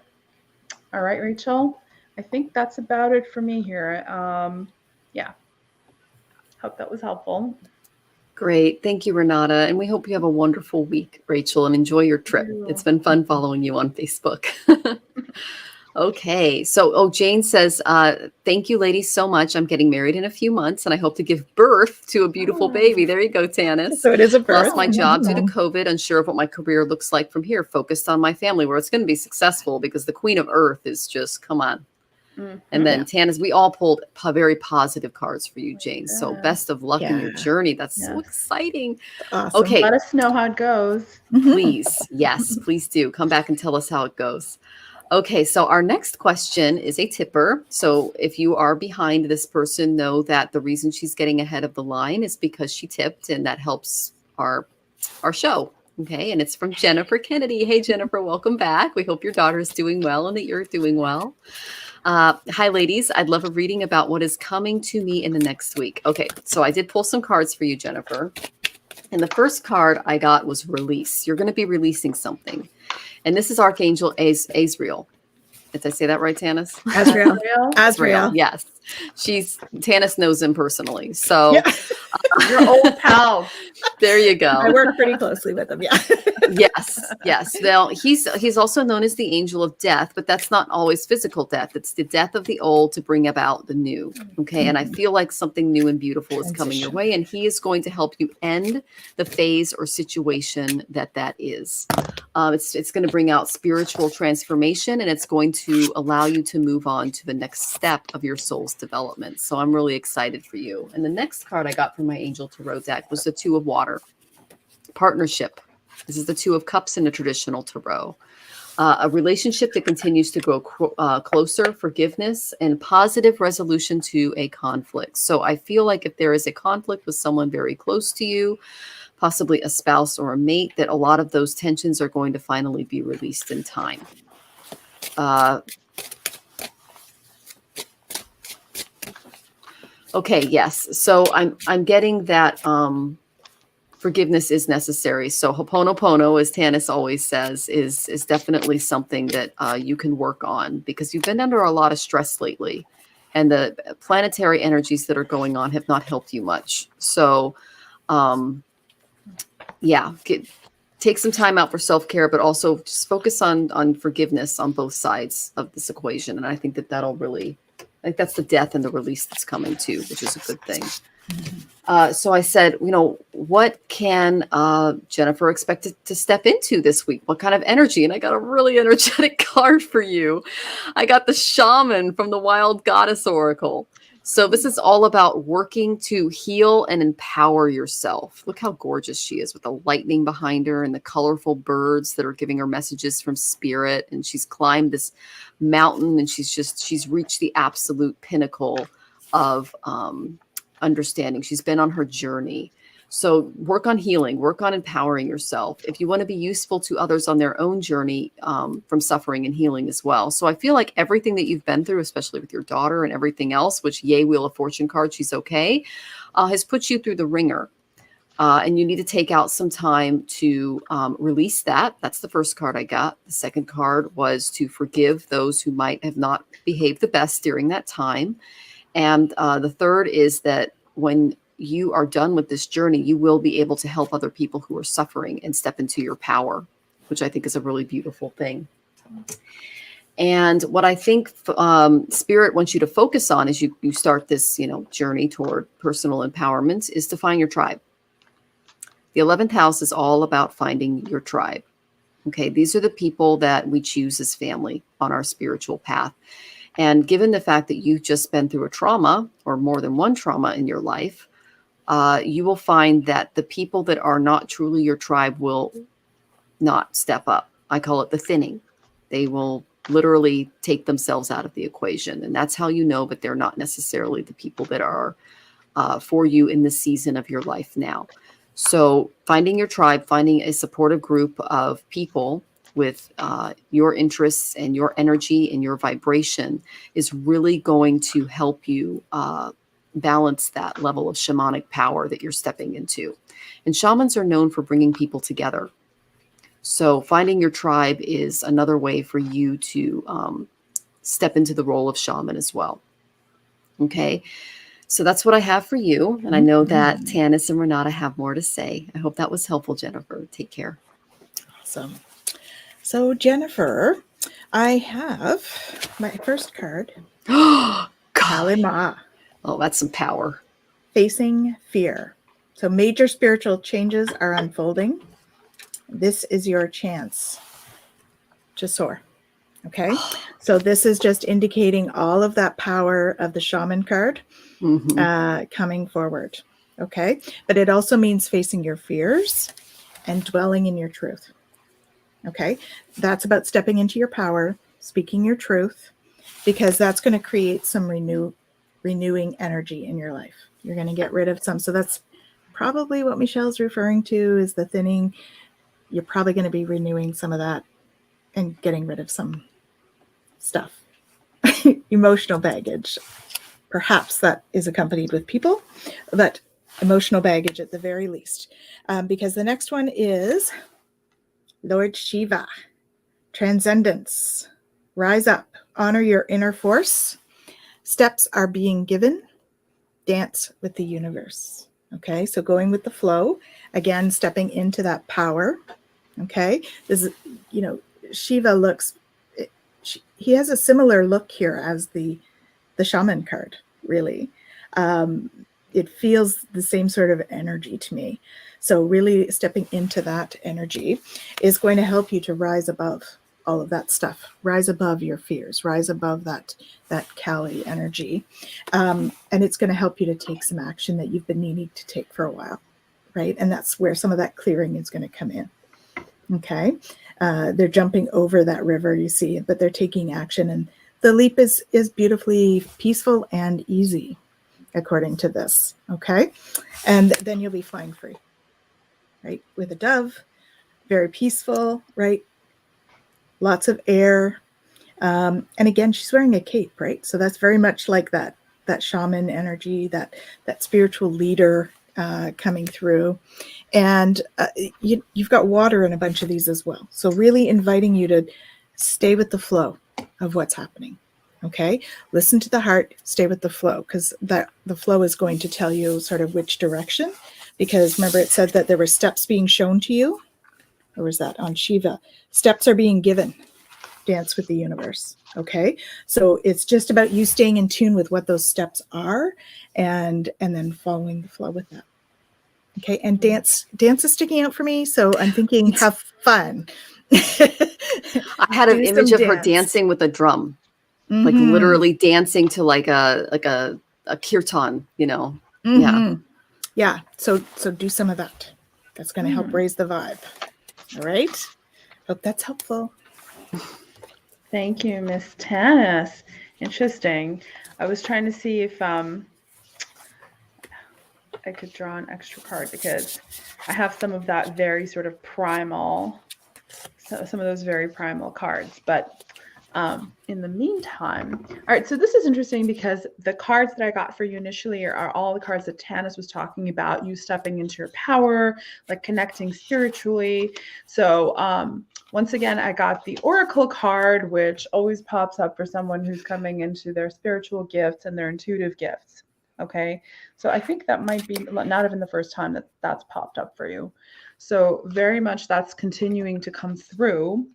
All right, Rachel, I think that's about it for me here. Yeah, hope that was helpful. Great. Thank you, Renata. And we hope you have a wonderful week, Rachel, and enjoy your trip. It's been fun following you on Facebook. Okay. So, Jane says, thank you, ladies, so much. I'm getting married in a few months, and I hope to give birth to a beautiful baby. There you go, Tanys. So it is a birth. Lost my job due to COVID, unsure of what my career looks like from here, focused on my family, where it's going to be successful, because the Queen of Earth is just, come on. And then Tanys, we all pulled very positive cards for you, Jane. So Yeah. best of luck in your journey. That's so exciting. Awesome. Okay. Let us know how it goes. Please. Yes, please do. Come back and tell us how it goes. Okay, so our next question is a tipper. So if you are behind this person, know that the reason she's getting ahead of the line is because she tipped, and that helps our show. Okay, and it's from Jennifer Kennedy. Hey, Jennifer, welcome back. We hope your daughter is doing well and that you're doing well. Hi, ladies. I'd love a reading about what is coming to me in the next week. Okay, so I did pull some cards for you, Jennifer. And the first card I got was release. You're going to be releasing something. And this is Archangel Azrael. Did I say that right, Tanys? Azrael. Yes. Tanys knows him personally. So Your old pal. There you go. I work pretty closely with him. Yeah. Yes. Now he's also known as the angel of death, but that's not always physical death. It's the death of the old to bring about the new. Okay. And I feel like something new and beautiful is coming your way, and he is going to help you end the phase or situation that is. It's going to bring out spiritual transformation, and it's going to allow you to move on to the next step of your soul's development. So I'm really excited for you. And the next card I got from my Angel Tarot deck was the Two of Water. Partnership. This is the Two of Cups in the traditional tarot. A relationship that continues to grow closer, forgiveness, and positive resolution to a conflict. So I feel like if there is a conflict with someone very close to you, possibly a spouse or a mate, that a lot of those tensions are going to finally be released in time. Okay, yes. So I'm getting that forgiveness is necessary. So Ho'oponopono, as Tanys always says, is definitely something that you can work on, because you've been under a lot of stress lately, and the planetary energies that are going on have not helped you much. So take some time out for self-care, but also just focus on forgiveness on both sides of this equation. And I think that'll really, that's the death and the release that's coming too, which is a good thing. So I said, what can Jennifer expect to step into this week? What kind of energy? And I got a really energetic card for you. I got the Shaman from the Wild Goddess Oracle. So this is all about working to heal and empower yourself. Look how gorgeous she is, with the lightning behind her and the colorful birds that are giving her messages from spirit. And she's climbed this mountain, and she's reached the absolute pinnacle of understanding. She's been on her journey. So work on healing, work on empowering yourself if you want to be useful to others on their own journey from suffering and healing as well. So I feel like everything that you've been through, especially with your daughter and everything else, which yay, Wheel of Fortune card, she's okay, has put you through the ringer. And you need to take out some time to release that. That's the first card I got. The second card was to forgive those who might have not behaved the best during that time. And the third is that when you are done with this journey, you will be able to help other people who are suffering and step into your power, which I think is a really beautiful thing. And what I think Spirit wants you to focus on as you start this, journey toward personal empowerment, is to find your tribe. The 11th house is all about finding your tribe. Okay, these are the people that we choose as family on our spiritual path. And given the fact that you've just been through a trauma, or more than one trauma in your life, you will find that the people that are not truly your tribe will not step up. I call it the thinning. They will literally take themselves out of the equation. And that's how you know, but they're not necessarily the people that are for you in the season of your life now. So finding your tribe, finding a supportive group of people with your interests and your energy and your vibration is really going to help you balance that level of shamanic power that you're stepping into. And shamans are known for bringing people together. So finding your tribe is another way for you to step into the role of shaman as well. Okay. So that's what I have for you. And I know that Tanys and Renata have more to say. I hope that was helpful, Jennifer. Take care. Awesome. So Jennifer, I have my first card. Kalima. Oh, that's some power. Facing fear. So major spiritual changes are unfolding. This is your chance to soar. Okay. So this is just indicating all of that power of the shaman card coming forward. Okay. But it also means facing your fears and dwelling in your truth. Okay. That's about stepping into your power, speaking your truth, because that's going to create some renewing energy in your life. You're going to get rid of some. So that's probably what Michelle's referring to is the thinning. You're probably going to be renewing some of that and getting rid of some stuff. Emotional baggage. Perhaps that is accompanied with people, but emotional baggage at the very least. Because the next one is Lord Shiva. Transcendence. Rise up. Honor your inner force. Steps are being given. Dance with the universe. Okay, so going with the flow. Again, stepping into that power. Okay, this is, Shiva looks, he has a similar look here as the shaman card, really. It feels the same sort of energy to me. So really stepping into that energy is going to help you to rise above all of that stuff, rise above your fears, rise above that Kali energy. And it's going to help you to take some action that you've been needing to take for a while, right? And that's where some of that clearing is going to come in. Okay. They're jumping over that river, you see, but they're taking action. And the leap is beautifully peaceful and easy, according to this. Okay. And then you'll be flying free, right? With a dove, very peaceful, right? Lots of air. And again, she's wearing a cape, right? So that's very much like that shaman energy, that spiritual leader coming through. And you've got water in a bunch of these as well. So really inviting you to stay with the flow of what's happening. Okay. Listen to the heart, stay with the flow, because the flow is going to tell you sort of which direction, because remember it said that there were steps being shown to you. Or was that on Shiva? Steps are being given. Dance with the universe. Okay. So it's just about you staying in tune with what those steps are and then following the flow with that. Okay. And dance is sticking out for me. So I'm thinking have fun. I had an image of her dancing with a drum, like literally dancing to like a kirtan, Yeah. Yeah. So do some of that. That's going to help raise the vibe. All right. Hope that's helpful. Thank you, Miss Tanys. Interesting. I was trying to see if I could draw an extra card because I have some of that very sort of primal, some of those very primal cards. But in the meantime, all right, so this is interesting because the cards that I got for you initially are all the cards that Tanys was talking about, you stepping into your power, like connecting spiritually. So once again, I got the Oracle card, which always pops up for someone who's coming into their spiritual gifts and their intuitive gifts. Okay, so I think that might be not even the first time that that's popped up for you. So very much that's continuing to come through.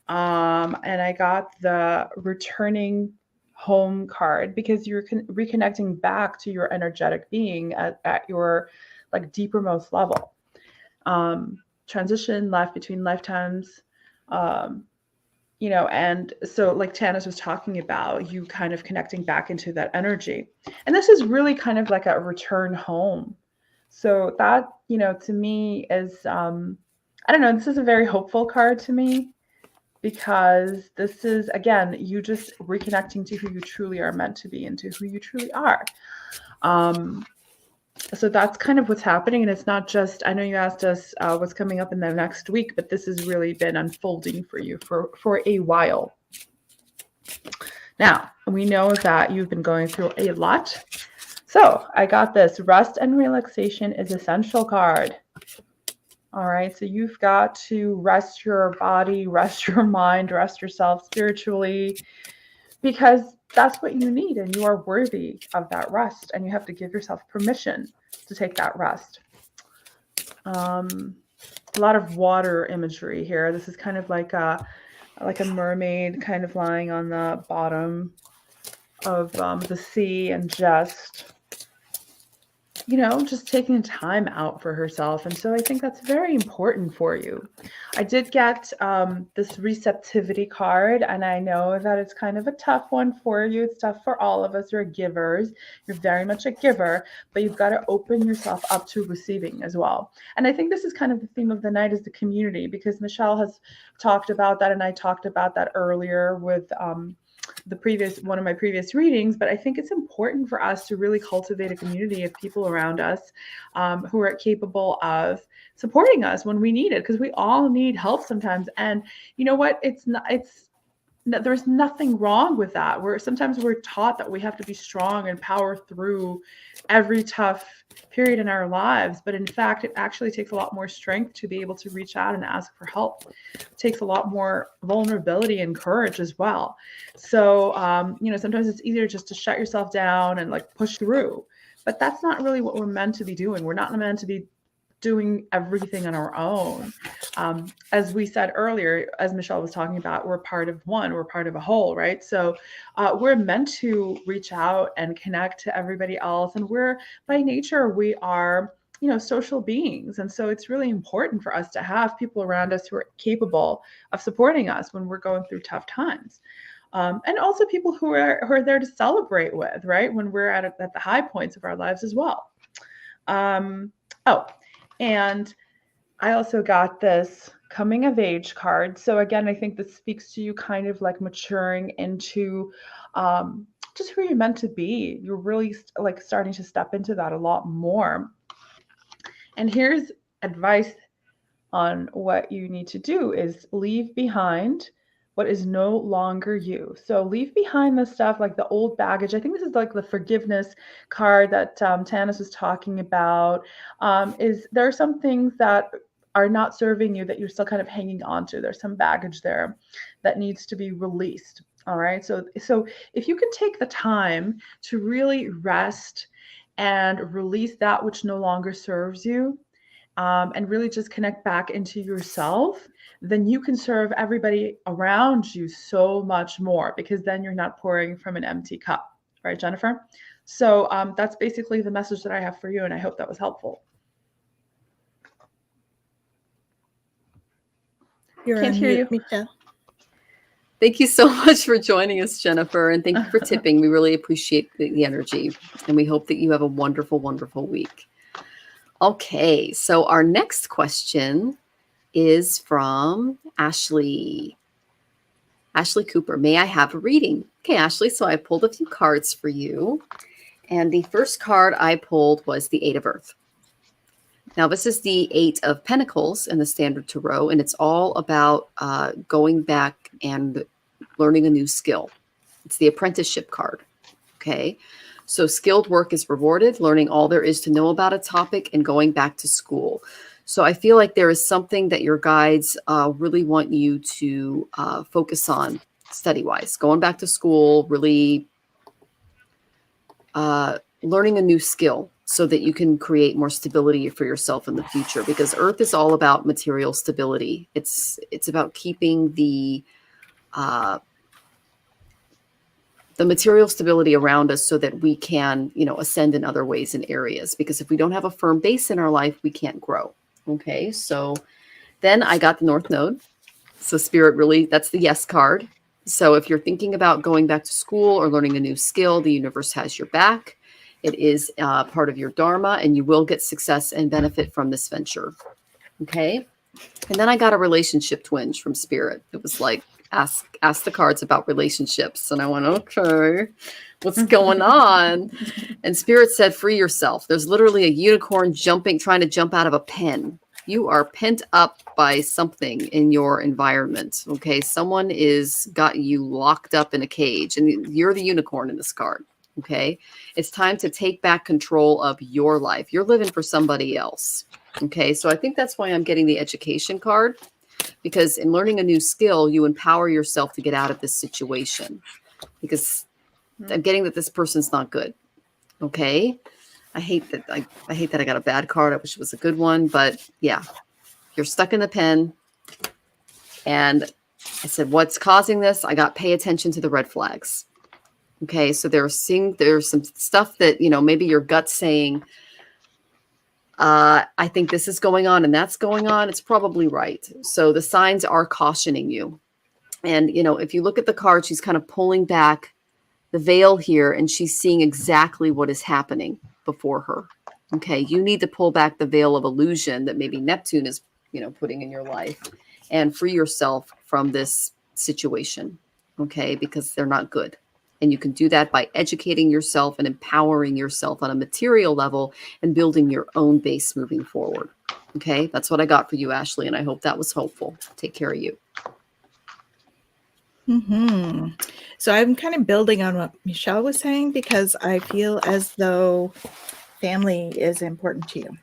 And I got the returning home card because you're reconnecting back to your energetic being at your like deepermost level. Transition life between lifetimes, and so like Tanys was talking about, you kind of connecting back into that energy. And this is really kind of like a return home. So that, to me is, I don't know, this is a very hopeful card to me. Because this is, again, you just reconnecting to who you truly are meant to be and to who you truly are. So that's kind of what's happening. And it's not just, I know you asked us what's coming up in the next week, but this has really been unfolding for you for a while. Now, we know that you've been going through a lot. So I got this rest and relaxation is essential card. All right, so you've got to rest your body, rest your mind, rest yourself spiritually, because that's what you need and you are worthy of that rest and you have to give yourself permission to take that rest. A lot of water imagery here. This is kind of like a mermaid kind of lying on the bottom of the sea and just just taking time out for herself. And so I think that's very important for you. I did get this receptivity card, and I know that it's kind of a tough one for you. It's tough for all of us who are givers. You're very much a giver, but you've got to open yourself up to receiving as well. And I think this is kind of the theme of the night, is the community, because Michelle has talked about that, and I talked about that earlier with one of my previous readings. But I think it's important for us to really cultivate a community of people around us who are capable of supporting us when we need it, because we all need help sometimes. And you know what? There's nothing wrong with that. Sometimes we're taught that we have to be strong and power through every tough period in our lives. But in fact, it actually takes a lot more strength to be able to reach out and ask for help. It takes a lot more vulnerability and courage as well. So, sometimes it's easier just to shut yourself down and like push through. But that's not really what we're meant to be doing. We're not meant to be doing everything on our own. As we said earlier, as Michelle was talking about, we're part of one, we're part of a whole, right? So we're meant to reach out and connect to everybody else. And by nature, we are, social beings. And so it's really important for us to have people around us who are capable of supporting us when we're going through tough times. And also people who are there to celebrate with, right? When we're at the high points of our lives as well. And I also got this coming of age card. So again, I think this speaks to you kind of like maturing into just who you're meant to be. You're really like starting to step into that a lot more. And here's advice on what you need to do is leave behind what is no longer you. So leave behind the stuff like the old baggage. I think this is like the forgiveness card that Tanys was talking about. There are some things that are not serving you that you're still kind of hanging on to. There's some baggage there that needs to be released. All right. So if you can take the time to really rest and release that which no longer serves you, and really just connect back into yourself, then you can serve everybody around you so much more, because then you're not pouring from an empty cup. Right, Jennifer? So that's basically the message that I have for you, and I hope that was helpful. Can't hear you, Michelle. Thank you so much for joining us, Jennifer, and thank you for tipping. We really appreciate the energy, and we hope that you have a wonderful, wonderful week. Okay, so our next question is from Ashley. Ashley Cooper, may I have a reading? Okay, Ashley, so I pulled a few cards for you. And the first card I pulled was the Eight of Earth. Now, this is the Eight of Pentacles in the Standard Tarot, and it's all about going back and learning a new skill. It's the apprenticeship card, okay? So skilled work is rewarded, learning all there is to know about a topic and going back to school. So I feel like there is something that your guides really want you to focus on study-wise. Going back to school, really learning a new skill so that you can create more stability for yourself in the future. Because Earth is all about material stability. It's about keeping the material stability around us so that we can, ascend in other ways and areas. Because if we don't have a firm base in our life, we can't grow. Okay, so then I got the North Node. So Spirit really, that's the yes card. So if you're thinking about going back to school or learning a new skill, the universe has your back. It is part of your dharma, and you will get success and benefit from this venture. Okay, and then I got a relationship twinge from Spirit. It was like, ask the cards about relationships. And I went, okay, what's going on? And Spirit said, free yourself. There's literally a unicorn trying to jump out of a pen. You are pent up by something in your environment. Okay. Someone got you locked up in a cage, and you're the unicorn in this card. Okay. It's time to take back control of your life. You're living for somebody else. Okay. So I think that's why I'm getting the education card. Because in learning a new skill, you empower yourself to get out of this situation. Because I'm getting that this person's not good. Okay. I hate that I got a bad card. I wish it was a good one, but yeah, you're stuck in the pen. And I said, what's causing this? I got pay attention to the red flags. Okay. So there's some stuff that, maybe your gut's saying, I think this is going on and that's going on. It's probably right. So the signs are cautioning you. And, you know, if you look at the card, she's kind of pulling back the veil here and she's seeing exactly what is happening before her. Okay. You need to pull back the veil of illusion that maybe Neptune is, you know, putting in your life and free yourself from this situation. Okay. Because they're not good. And you can do that by educating yourself and empowering yourself on a material level and building your own base moving forward. Okay. That's what I got for you, Ashley. And I hope that was helpful. Take care of you. So I'm kind of building on what Michelle was saying because I feel as though family is important to you.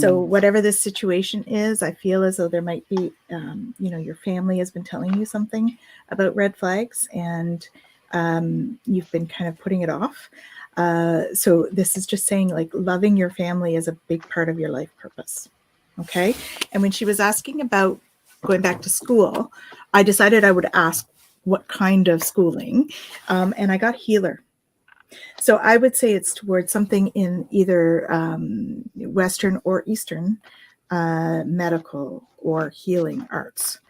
So whatever this situation is, I feel as though there might be, you know, your family has been telling you something about red flags and you've been kind of putting it off. So this is just saying like loving your family is a big part of your life purpose. Okay. And when she was asking about going back to school, I decided I would ask what kind of schooling. And I got healer. So I would say it's towards something in either Western or Eastern medical or healing arts.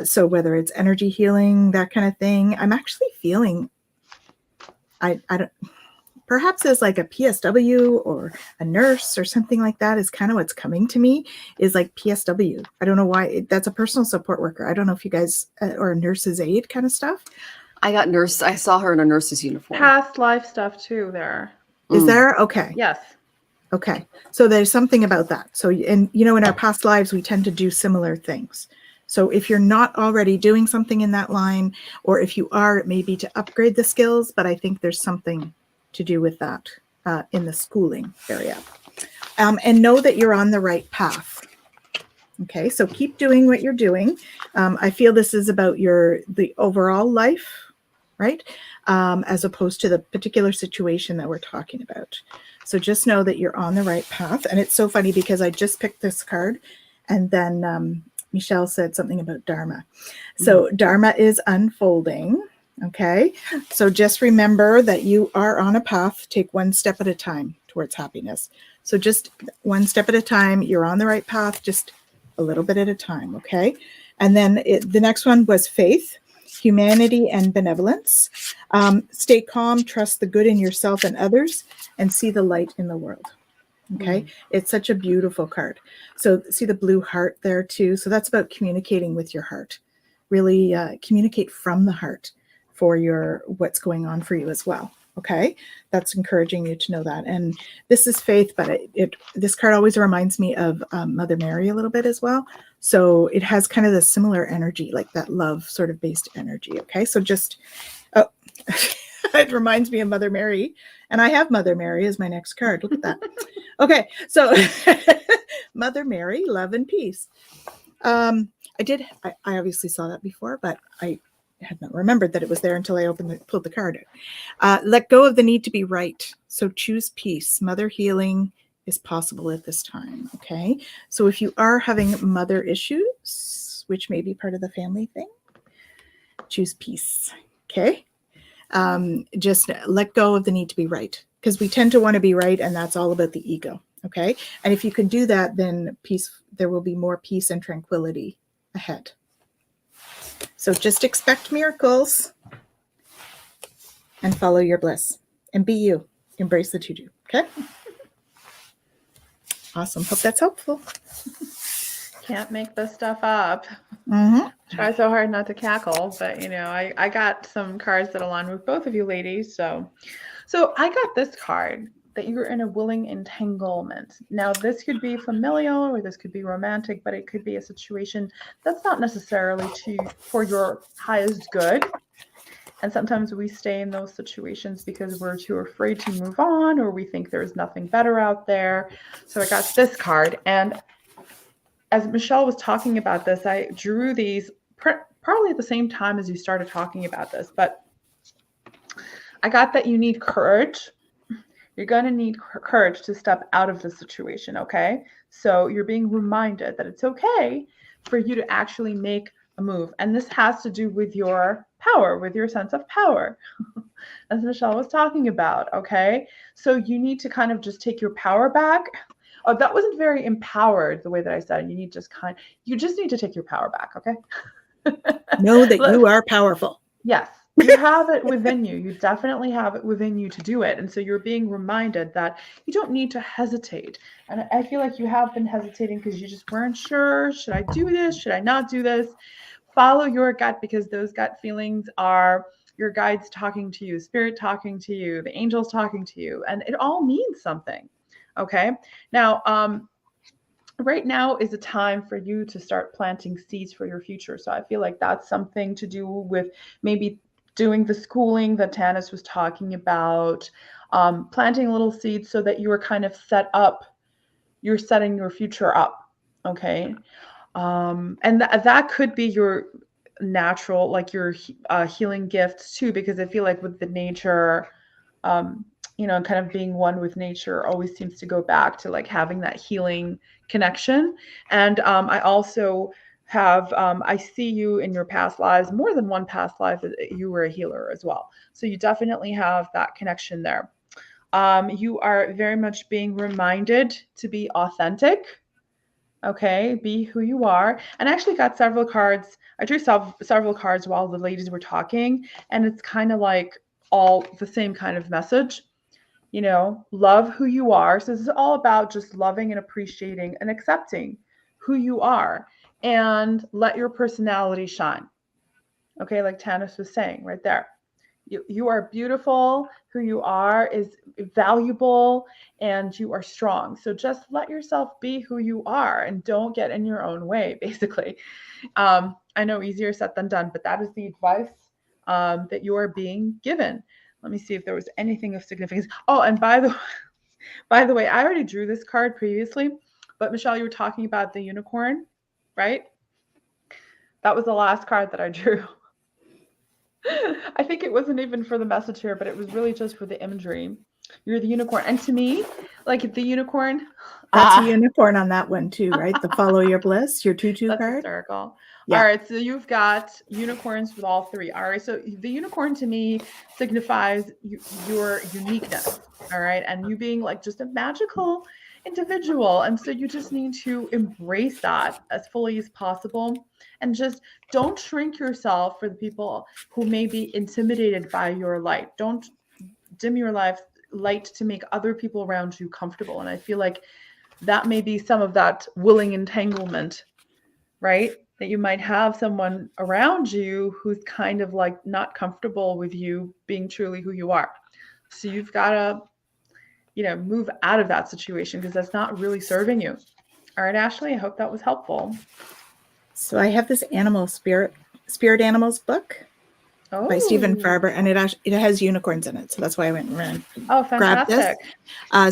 So whether it's energy healing, that kind of thing, I'm actually feeling, I don't, perhaps as like a PSW or a nurse or something like that is kind of what's coming to me is like PSW. I don't know why. That's a personal support worker. I don't know if you guys, or a nurse's aide kind of stuff. I got nurse. I saw her in a nurse's uniform. Past life stuff too there. Is there? Okay. Yes. Okay. So there's something about that. So, and you know, in our past lives, we tend to do similar things. So if you're not already doing something in that line, or if you are, it may be to upgrade the skills, but I think there's something to do with that in the schooling area. And know that you're on the right path. Okay, so keep doing what you're doing. I feel this is about the overall life, right? As opposed to the particular situation that we're talking about. So just know that you're on the right path. And it's so funny because I just picked this card and then Michelle said something about Dharma. So Dharma is unfolding. Okay, so just remember that you are on a path. Take one step at a time towards happiness. So just one step at a time. You're on the right path, just a little bit at a time. Okay, and then the next one was faith, humanity, and benevolence. Stay calm, trust the good in yourself and others, and see the light in the world. Okay, it's such a beautiful card. So see the blue heart there too. So that's about communicating with your heart. Really communicate from the heart for what's going on for you as well. Okay, that's encouraging you to know that. And this is faith, but this card always reminds me of Mother Mary a little bit as well. So it has kind of the similar energy, like that love sort of based energy. Okay, so just it reminds me of Mother Mary, and I have Mother Mary as my next card. Look at that. Okay, so Mother Mary, love and peace. I obviously saw that before, but I had not remembered that it was there until I pulled the card out. Let go of the need to be right. So choose peace. Mother healing is possible at this time. Okay. So if you are having mother issues, which may be part of the family thing, choose peace. Okay. Just let go of the need to be right, because we tend to want to be right. And that's all about the ego. Okay. And if you can do that, then there will be more peace and tranquility ahead. So just expect miracles and follow your bliss and be you. Embrace the to-do. Okay. Awesome. Hope that's helpful. Can't make this stuff up. Try so hard not to cackle, but you know, I got some cards that align with both of you ladies. So I got this card that you're in a willing entanglement. Now, this could be familial or this could be romantic, but it could be a situation that's not necessarily for your highest good. And sometimes we stay in those situations because we're too afraid to move on, or we think there's nothing better out there. So I got this card. And as Michelle was talking about this, I drew these probably at the same time as you started talking about this, but I got that you need courage. You're going to need courage to step out of the situation, okay? So you're being reminded that it's okay for you to actually make a move. And this has to do with your power, with your sense of power, as Michelle was talking about, okay? So you need to kind of just take your power back, Oh, that wasn't very empowered the way that I said it. You just need to take your power back, okay? Know that you are powerful. Yes, you have it within you. You definitely have it within you to do it. And so you're being reminded that you don't need to hesitate. And I feel like you have been hesitating because you just weren't sure. Should I do this? Should I not do this? Follow your gut, because those gut feelings are your guides talking to you, spirit talking to you, the angels talking to you, and it all means something. Okay. Now, right now is a time for you to start planting seeds for your future. So I feel like that's something to do with maybe doing the schooling that Tanys was talking about, planting little seeds so that you are kind of set up, you're setting your future up. Okay. And that could be your natural, like your healing gifts too, because I feel like with the nature, kind of being one with nature always seems to go back to like having that healing connection. And I also have, I see you in your past lives, more than one past life, you were a healer as well. So you definitely have that connection there. You are very much being reminded to be authentic. Okay, be who you are. And I actually got several cards. I drew several cards while the ladies were talking, and it's kind of like all the same kind of message. Love who you are. So this is all about just loving and appreciating and accepting who you are, and let your personality shine. Okay, like Tanys was saying right there. You are beautiful. Who you are is valuable, and you are strong. So just let yourself be who you are and don't get in your own way, basically. I know easier said than done, but that is the advice that you are being given. Let me see if there was anything of significance. Oh, and by the way, I already drew this card previously, but Michelle, you were talking about the unicorn, right? That was the last card that I drew. I think it wasn't even for the message here, but it was really just for the imagery. You're the unicorn. And to me, like the unicorn. That's a unicorn on that one too, right? The Follow Your Bliss, your 2/2 That's card. hysterical. Yeah. All right, so you've got unicorns with all three. All right, so the unicorn to me signifies your uniqueness. All right, and you being like just a magical individual. And so you just need to embrace that as fully as possible, and just don't shrink yourself for the people who may be intimidated by your light. Don't dim your light to make other people around you comfortable. And I feel like that may be some of that willing entanglement, right? That you might have someone around you who's kind of like not comfortable with you being truly who you are. So you've got to, move out of that situation, because that's not really serving you. All right, Ashley, I hope that was helpful. So I have this Spirit Animals book by Stephen Farber, and it has unicorns in it. So that's why I went and grabbed this.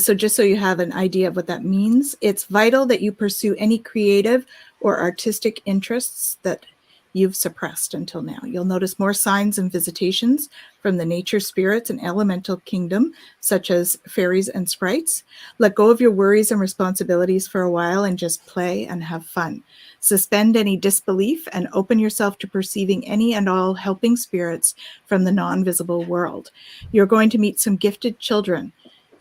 So just so you have an idea of what that means, it's vital that you pursue any creative or artistic interests that you've suppressed until now. You'll notice more signs and visitations from the nature spirits and elemental kingdom, such as fairies and sprites. Let go of your worries and responsibilities for a while and just play and have fun. Suspend any disbelief and open yourself to perceiving any and all helping spirits from the non-visible world. You're going to meet some gifted children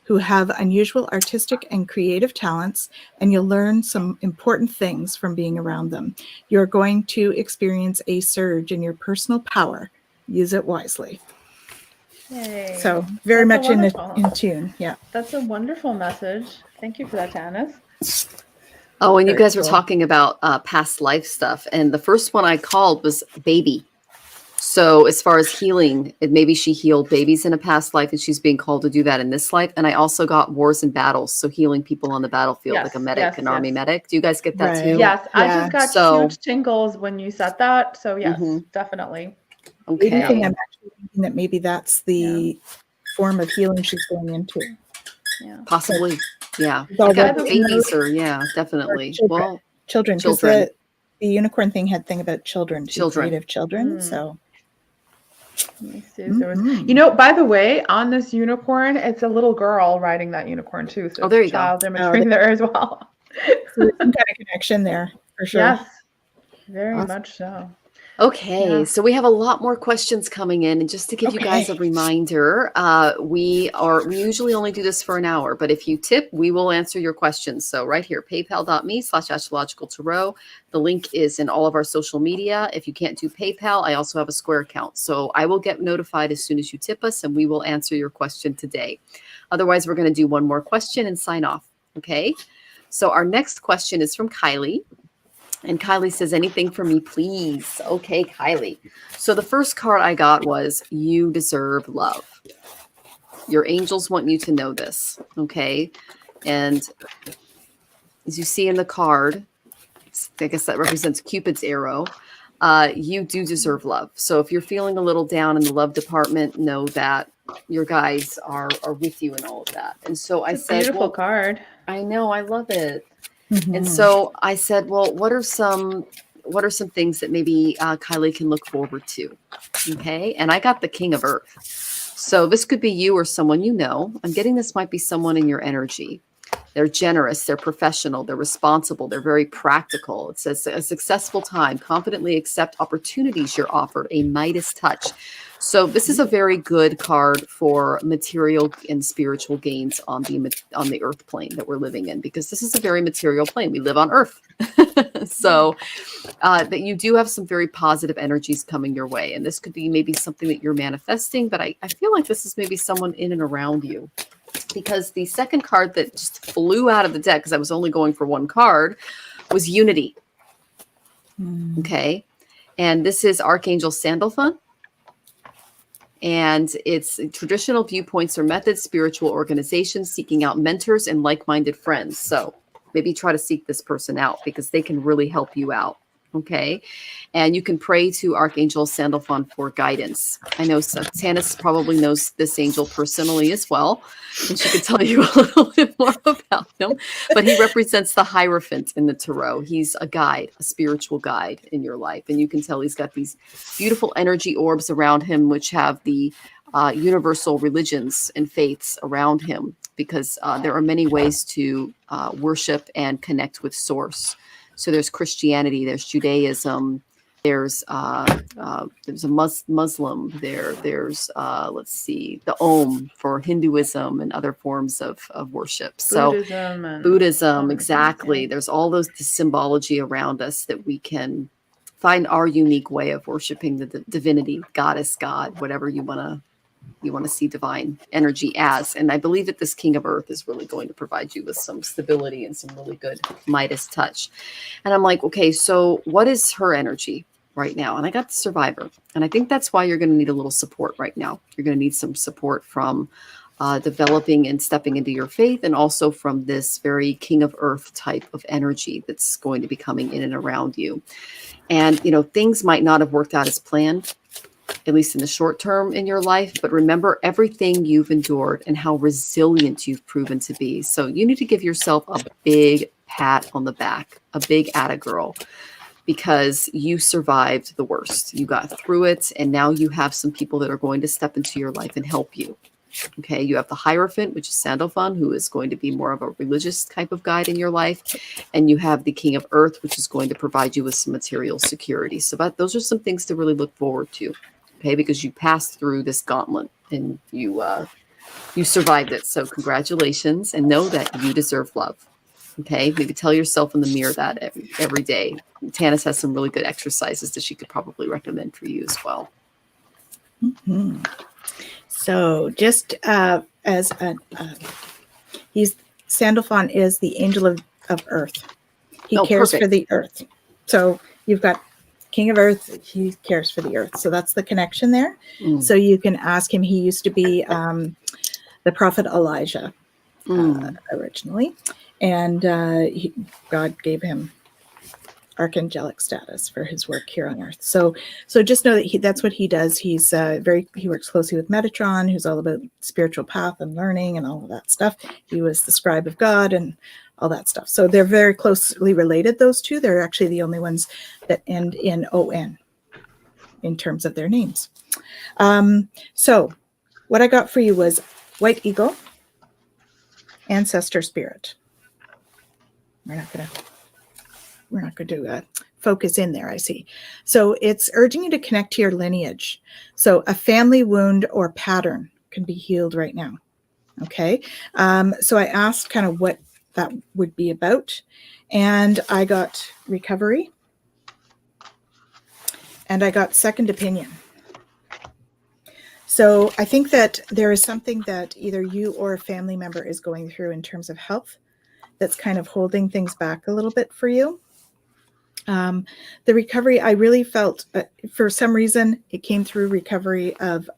who have unusual artistic and creative talents, and you'll learn some important things from being around them. You're going to experience a surge in your personal power. Use it wisely. Yay. So very much in tune. Yeah. That's a wonderful message. Thank you for that, Tanys. Oh, and you Very guys were cool. talking about past life stuff, and the first one I called was baby. So as far as healing, maybe she healed babies in a past life, and she's being called to do that in this life. And I also got wars and battles, so healing people on the battlefield, like a medic, an army medic. Do you guys get that Right. too? Yes, I Yeah. just got huge tingles when you said that. So yes, definitely. Okay. Anything, I'm actually thinking that maybe that's the form of healing she's going into. Yeah. Possibly. Yeah. So I got the- babies or definitely. Children. Well, Children, because Children. the unicorn thing had thing about children, creative children. So let me see if there was, by the way, on this unicorn, it's a little girl riding that unicorn too. So there you go. Child go. imagery there as well. so there's some kind of connection there for sure. Yes, very Awesome. much so. Okay, Yeah. so we have a lot more questions coming in, and just to give you guys a Okay. reminder, we usually only do this for an hour, but if you tip, we will answer your questions. So right here, paypal.me/astrologicaltarot. The link is in all of our social media. If you can't do PayPal, I also have a Square account. So I will get notified as soon as you tip us, and we will answer your question today. Otherwise, we're going to do one more question and sign off. Okay, so our next question is from Kylie. And Kylie says, anything for me, please. Okay, Kylie. So the first card I got was, you deserve love. Your angels want you to know this. Okay. And as you see in the card, I guess that represents Cupid's arrow. You do deserve love. So if you're feeling a little down in the love department, know that your guides are with you in all of that. And so I said, Beautiful card. I know, I love it. Mhm. And so I said, well, what are some things that maybe Kylie can look forward to? Okay. And I got the King of Earth. So this could be you or someone you know. I'm getting this might be someone in your energy. They're generous, they're professional, they're responsible, they're very practical. It says a successful time, confidently accept opportunities you're offered, a Midas touch. So this is a very good card for material and spiritual gains on the earth plane that we're living in, because this is a very material plane. We live on earth. So that you do have some very positive energies coming your way. And this could be maybe something that you're manifesting, but I feel like this is maybe someone in and around you. Because the second card that just flew out of the deck, because I was only going for one card, was Unity. Okay. And this is Archangel Sandalphon. And it's traditional viewpoints or methods, spiritual organizations, seeking out mentors and like-minded friends. So maybe try to seek this person out because they can really help you out. Okay. And you can pray to Archangel Sandalphon for guidance. I know Tanys probably knows this angel personally as well, and she could tell you a little bit more about him. But he represents the Hierophant in the tarot. He's a guide, a spiritual guide in your life. And you can tell he's got these beautiful energy orbs around him, which have the universal religions and faiths around him, because there are many ways to worship and connect with Source. So there's Christianity, there's Judaism, there's a Muslim, there's let's see, the Om for Hinduism and other forms of worship. So Buddhism, exactly. There's all the symbology around us that we can find our unique way of worshiping the divinity, goddess, God, whatever you want to see divine energy as. And I believe that this King of Earth is really going to provide you with some stability and some really good Midas touch. And I'm like, okay, so what is her energy right now? And I got the Survivor. And I think that's why you're going to need a little support right now. You're going to need some support from developing and stepping into your faith, and also from this very King of Earth type of energy that's going to be coming in and around you. And, you know, things might not have worked out as planned, at least in the short term in your life, but remember everything you've endured and how resilient you've proven to be. So you need to give yourself a big pat on the back, a big atta girl, because you survived the worst. You got through it, and now you have some people that are going to step into your life and help you. Okay, you have the Hierophant, which is Sandalphon, who is going to be more of a religious type of guide in your life. And you have the King of Earth, which is going to provide you with some material security. So those are some things to really look forward to. Okay, because you passed through this gauntlet and you survived it. So congratulations, and know that you deserve love. Okay, maybe tell yourself in the mirror that every day. Tanys has some really good exercises that she could probably recommend for you as well. Mm-hmm. So just as Sandalphon is the angel of Earth. He cares for the earth. So you've got King of Earth, he cares for the earth. So that's the connection there. So you can ask him. He used to be the prophet Elijah originally. And God gave him archangelic status for his work here on earth. So just know that that's what he does. He works closely with Metatron, who's all about spiritual path and learning and all of that stuff. He was the scribe of God and all that stuff. So they're very closely related, those two. They're actually the only ones that end in O-N in terms of their names. So what I got for you was White Eagle, Ancestor Spirit. We're not going to do focus in there, I see. So it's urging you to connect to your lineage. So a family wound or pattern can be healed right now. Okay. So I asked kind of what that would be about. And I got recovery. And I got second opinion. So I think that there is something that either you or a family member is going through in terms of health that's kind of holding things back a little bit for you. The recovery, I really felt, for some reason, it came through recovery of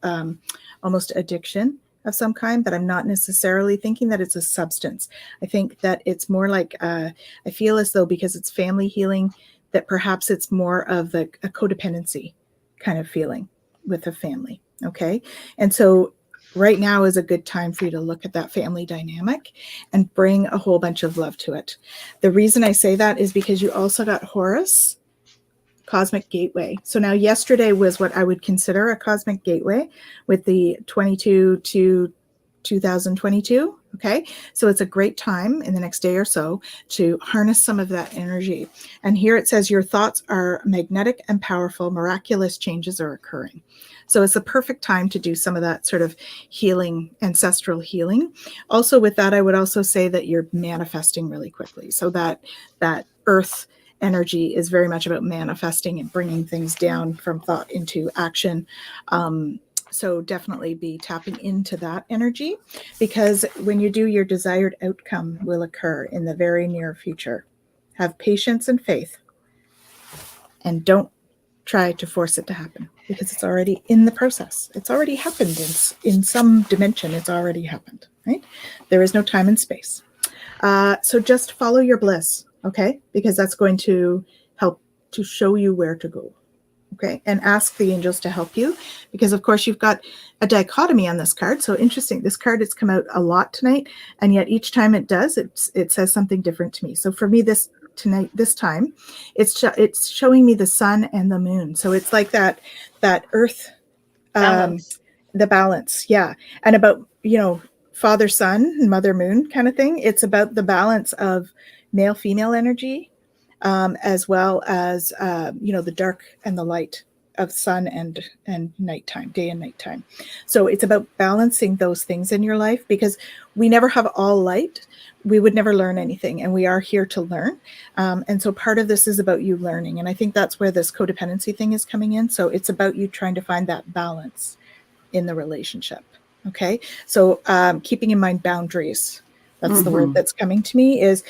almost addiction of some kind, but I'm not necessarily thinking that it's a substance. I think that it's more like, I feel as though because it's family healing, that perhaps it's more of a codependency kind of feeling with a family. Okay. And so right now is a good time for you to look at that family dynamic and bring a whole bunch of love to it. The reason I say that is because you also got Horus, cosmic gateway. So now yesterday was what I would consider a cosmic gateway with the 22 to 2022. Okay. So it's a great time in the next day or so to harness some of that energy. And here it says your thoughts are magnetic and powerful, miraculous changes are occurring. So it's a perfect time to do some of that sort of healing, ancestral healing. Also with that, I would also say that you're manifesting really quickly. So that earth energy is very much about manifesting and bringing things down from thought into action. So definitely be tapping into that energy, because when you do, your desired outcome will occur in the very near future. Have patience and faith, and don't try to force it to happen, because it's already in the process. It's already happened in some dimension. It's already happened, right? There is no time and space. So just follow your bliss, okay? Because that's going to help to show you where to go. Okay, and ask the angels to help you, because of course you've got a dichotomy on this card. So interesting, this card has come out a lot tonight, and yet each time it does, it says something different to me. So for me this time, it's showing me the sun and the moon. So it's like that earth, Balance. the balance, yeah, and about father sun and mother moon kind of thing. It's about the balance of male female energy. As well as, the dark and the light of sun and nighttime, day and nighttime. So it's about balancing those things in your life, because we never have all light. We would never learn anything, and we are here to learn. And so part of this is about you learning. And I think that's where this codependency thing is coming in. So it's about you trying to find that balance in the relationship. Okay. So keeping in mind boundaries. That's the word that's coming to me is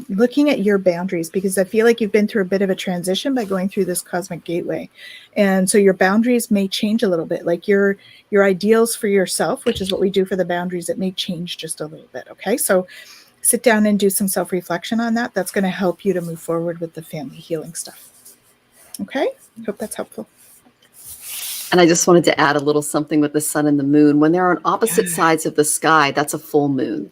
looking at your boundaries, because I feel like you've been through a bit of a transition by going through this cosmic gateway. And so your boundaries may change a little bit, like your ideals for yourself, which is what we do for the boundaries. It may change just a little bit. Okay. So sit down and do some self-reflection on that. That's going to help you to move forward with the family healing stuff. Okay. Hope that's helpful. And I just wanted to add a little something with the sun and the moon. When they're on opposite sides of the sky, that's a full moon.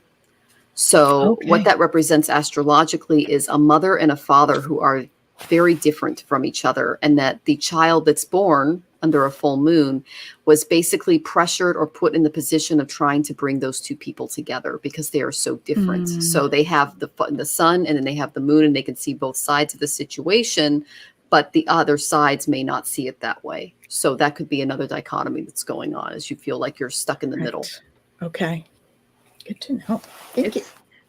So what that represents astrologically is a mother and a father who are very different from each other, and that the child that's born under a full moon was basically pressured or put in the position of trying to bring those two people together, because they are so different. So they have the sun, and then they have the moon, and they can see both sides of the situation, but the other sides may not see it that way. So that could be another dichotomy that's going on, as you feel like you're stuck in the middle. Okay. Good to know. Thank you.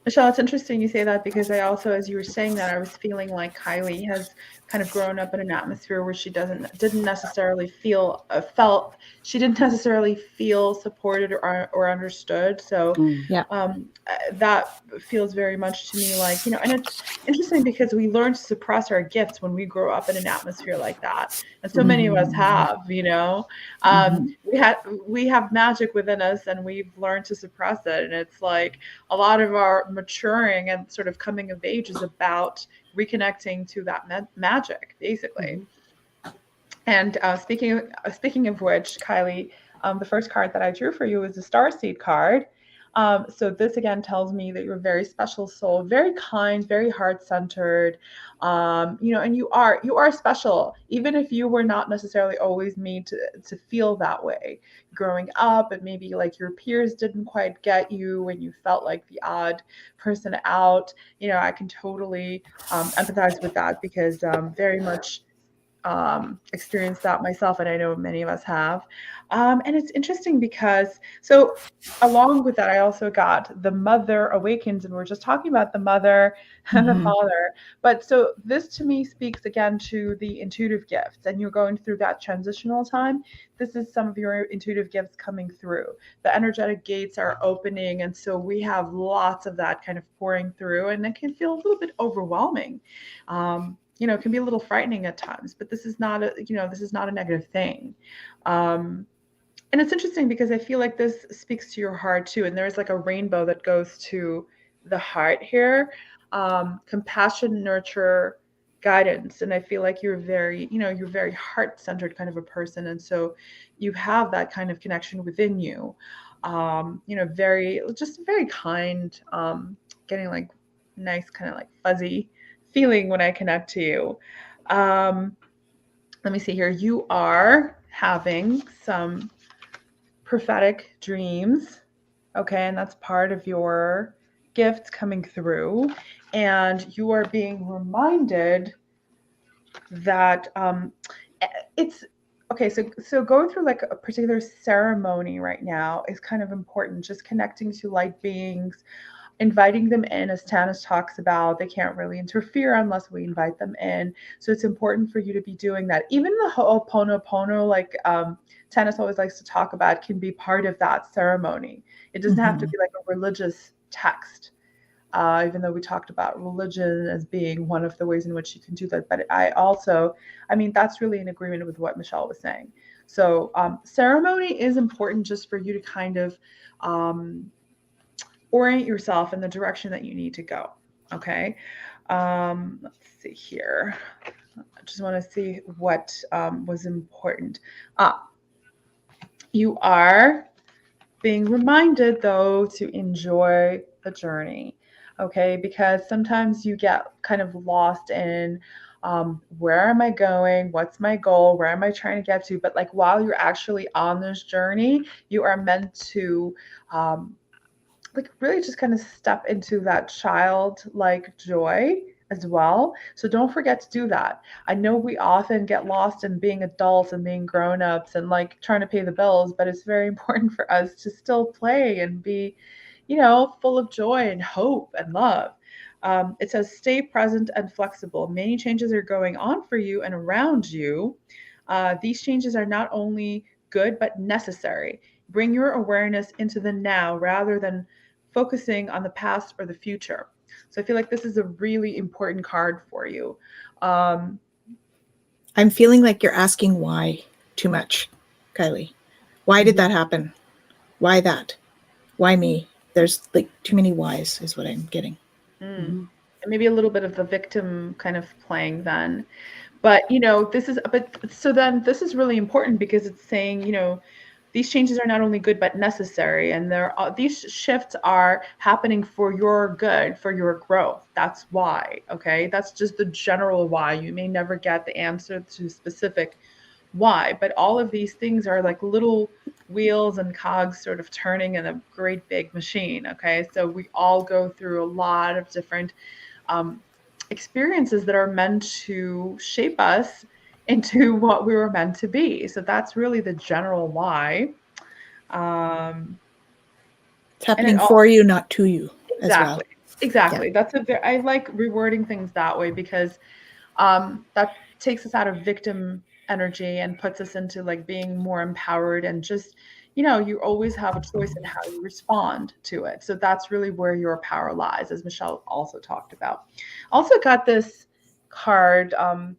Michelle, it's interesting you say that, because I also, as you were saying that, I was feeling like Kylie has kind of grown up in an atmosphere where she didn't necessarily feel supported or understood. So that feels very much to me like, and it's interesting because we learn to suppress our gifts when we grow up in an atmosphere like that. And so many of us have, we have magic within us, and we've learned to suppress it. And it's like a lot of our maturing and sort of coming of age is about reconnecting to that magic, basically. And speaking of which, Kylie, the first card that I drew for you was the Starseed card. So this again tells me that you're a very special soul, very kind, very heart-centered, and you are special, even if you were not necessarily always made to feel that way growing up, and maybe like your peers didn't quite get you when you felt like the odd person out. I can totally empathize with that, because very much experienced that myself, and I know many of us have. And it's interesting because, so along with that, I also got the Mother Awakens, and we're just talking about the mother and the father. But so this to me speaks again to the intuitive gifts, and you're going through that transitional time. This is some of your intuitive gifts coming through. The energetic gates are opening, and so we have lots of that kind of pouring through, and it can feel a little bit overwhelming. It can be a little frightening at times, but this is not a negative thing. And it's interesting because I feel like this speaks to your heart too. And there's like a rainbow that goes to the heart here. Compassion, nurture, guidance. And I feel like you're very heart-centered kind of a person. And so you have that kind of connection within you. Very kind, getting like nice kind of like fuzzy feeling when I connect to you. Let me see here. You are having some prophetic dreams. Okay. And that's part of your gifts coming through. And you are being reminded that it's okay. So going through like a particular ceremony right now is kind of important. Just connecting to light beings, inviting them in, as Tanys talks about. They can't really interfere unless we invite them in. So it's important for you to be doing that. Even the Ho'oponopono, like Tanys always likes to talk about, can be part of that ceremony. It doesn't have to be like a religious text, even though we talked about religion as being one of the ways in which you can do that. But that's really in agreement with what Michelle was saying. So ceremony is important just for you to kind of orient yourself in the direction that you need to go. Okay. Let's see here. I just want to see what was important. You are being reminded, though, to enjoy the journey. Okay. Because sometimes you get kind of lost in where am I going? What's my goal? Where am I trying to get to? But like while you're actually on this journey, you are meant to really just kind of step into that childlike joy as well. So don't forget to do that. I know we often get lost in being adults and being grown-ups and like trying to pay the bills, but it's very important for us to still play and be, full of joy and hope and love. It says, stay present and flexible. Many changes are going on for you and around you. These changes are not only good, but necessary. Bring your awareness into the now rather than focusing on the past or the future. So I feel like this is a really important card for you. I'm feeling like you're asking why too much, Kylie. Why did that happen? Why that? Why me? There's like too many whys is what I'm getting. And maybe a little bit of the victim kind of playing then. But, this is really important because it's saying, these changes are not only good, but necessary. And these shifts are happening for your good, for your growth. That's why. Okay. That's just the general why. You may never get the answer to specific why, but all of these things are like little wheels and cogs sort of turning in a great big machine. Okay. So we all go through a lot of different experiences that are meant to shape us into what we were meant to be. So that's really the general why. It's happening for you, not to you. Exactly. As well. Exactly. Yeah. I like rewording things that way because that takes us out of victim energy and puts us into like being more empowered and just, you always have a choice in how you respond to it. So that's really where your power lies, as Michelle also talked about. Also got this card, and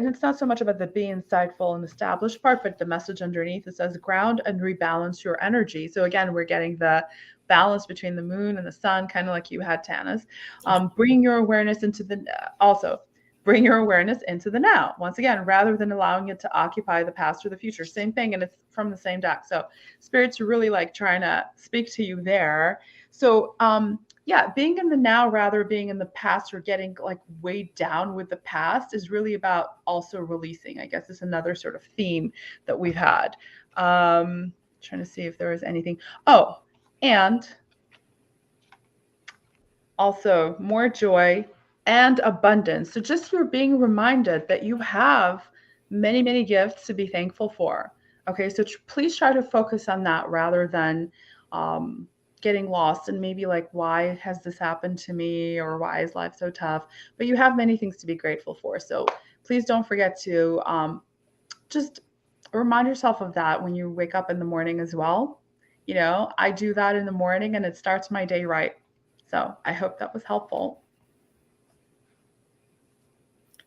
it's not so much about the be insightful and established part, but the message underneath, it says ground and rebalance your energy. So again, we're getting the balance between the moon and the sun, kind of like you had, Tanys. Bring your awareness into bring your awareness into the now. Once again, rather than allowing it to occupy the past or the future. Same thing, and it's from the same deck. So spirits are really like trying to speak to you there. So yeah, being in the now rather being in the past or getting like weighed down with the past is really about also releasing. I guess it's another sort of theme that we've had. Trying to see if there was anything. Oh, and also more joy and abundance. So just you're being reminded that you have many, many gifts to be thankful for. Okay, so please try to focus on that rather than getting lost and maybe like, why has this happened to me, or why is life so tough? But you have many things to be grateful for. So please don't forget to just remind yourself of that when you wake up in the morning as well. You know, I do that in the morning and it starts my day right. So I hope that was helpful.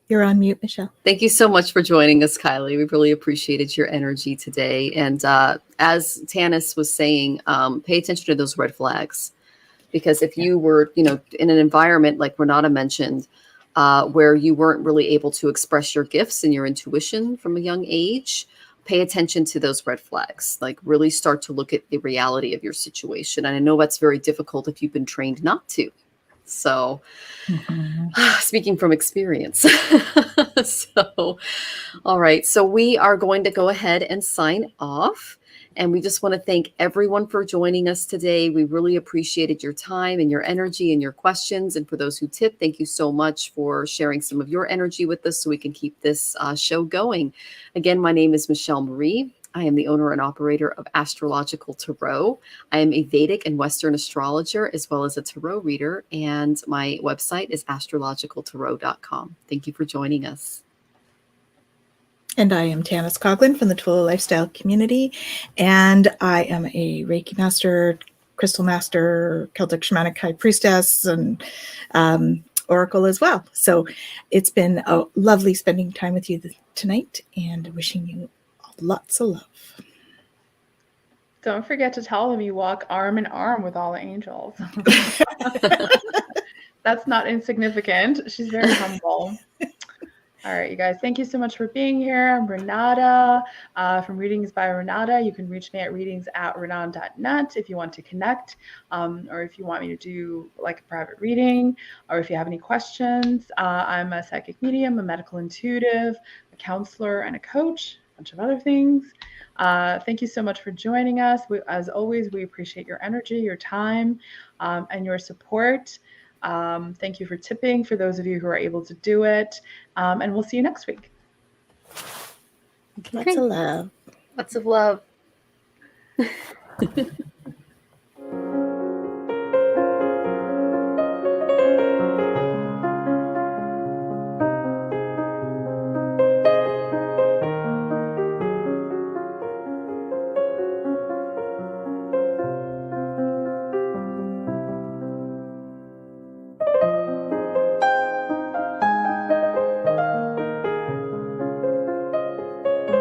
You're on mute, Michelle. Thank you so much for joining us, Kylie. We really appreciated your energy today. And as Tanys was saying, pay attention to those red flags. Because if you were, in an environment like Renata mentioned, where you weren't really able to express your gifts and your intuition from a young age, pay attention to those red flags. Like really start to look at the reality of your situation. And I know that's very difficult if you've been trained not to. So speaking from experience. So, all right. So we are going to go ahead and sign off. And we just want to thank everyone for joining us today. We really appreciated your time and your energy and your questions. And for those who tipped, thank you so much for sharing some of your energy with us so we can keep this show going. Again, my name is Michelle Marie. I am the owner and operator of Astrological Tarot. I am a Vedic and Western astrologer, as well as a tarot reader. And my website is astrologicaltarot.com. Thank you for joining us. And I am Tanys Coughlan from the Twillow Lifestyle Community. And I am a Reiki master, crystal master, Celtic Shamanic high priestess, and oracle as well. So it's been lovely spending time with you tonight, and wishing you lots of love. Don't forget to tell them you walk arm in arm with all the angels. That's not insignificant. She's very humble. All right, you guys, thank you so much for being here. I'm Renata from Readings by Renata. You can reach me at readings@renata.net if you want to connect, or if you want me to do like a private reading, or if you have any questions. I'm a psychic medium, a medical intuitive, a counselor, and a coach, a bunch of other things. Thank you so much for joining us. As always, we appreciate your energy, your time, and your support. Thank you for tipping for those of you who are able to do it. And we'll see you next week. Lots of love. Lots of love.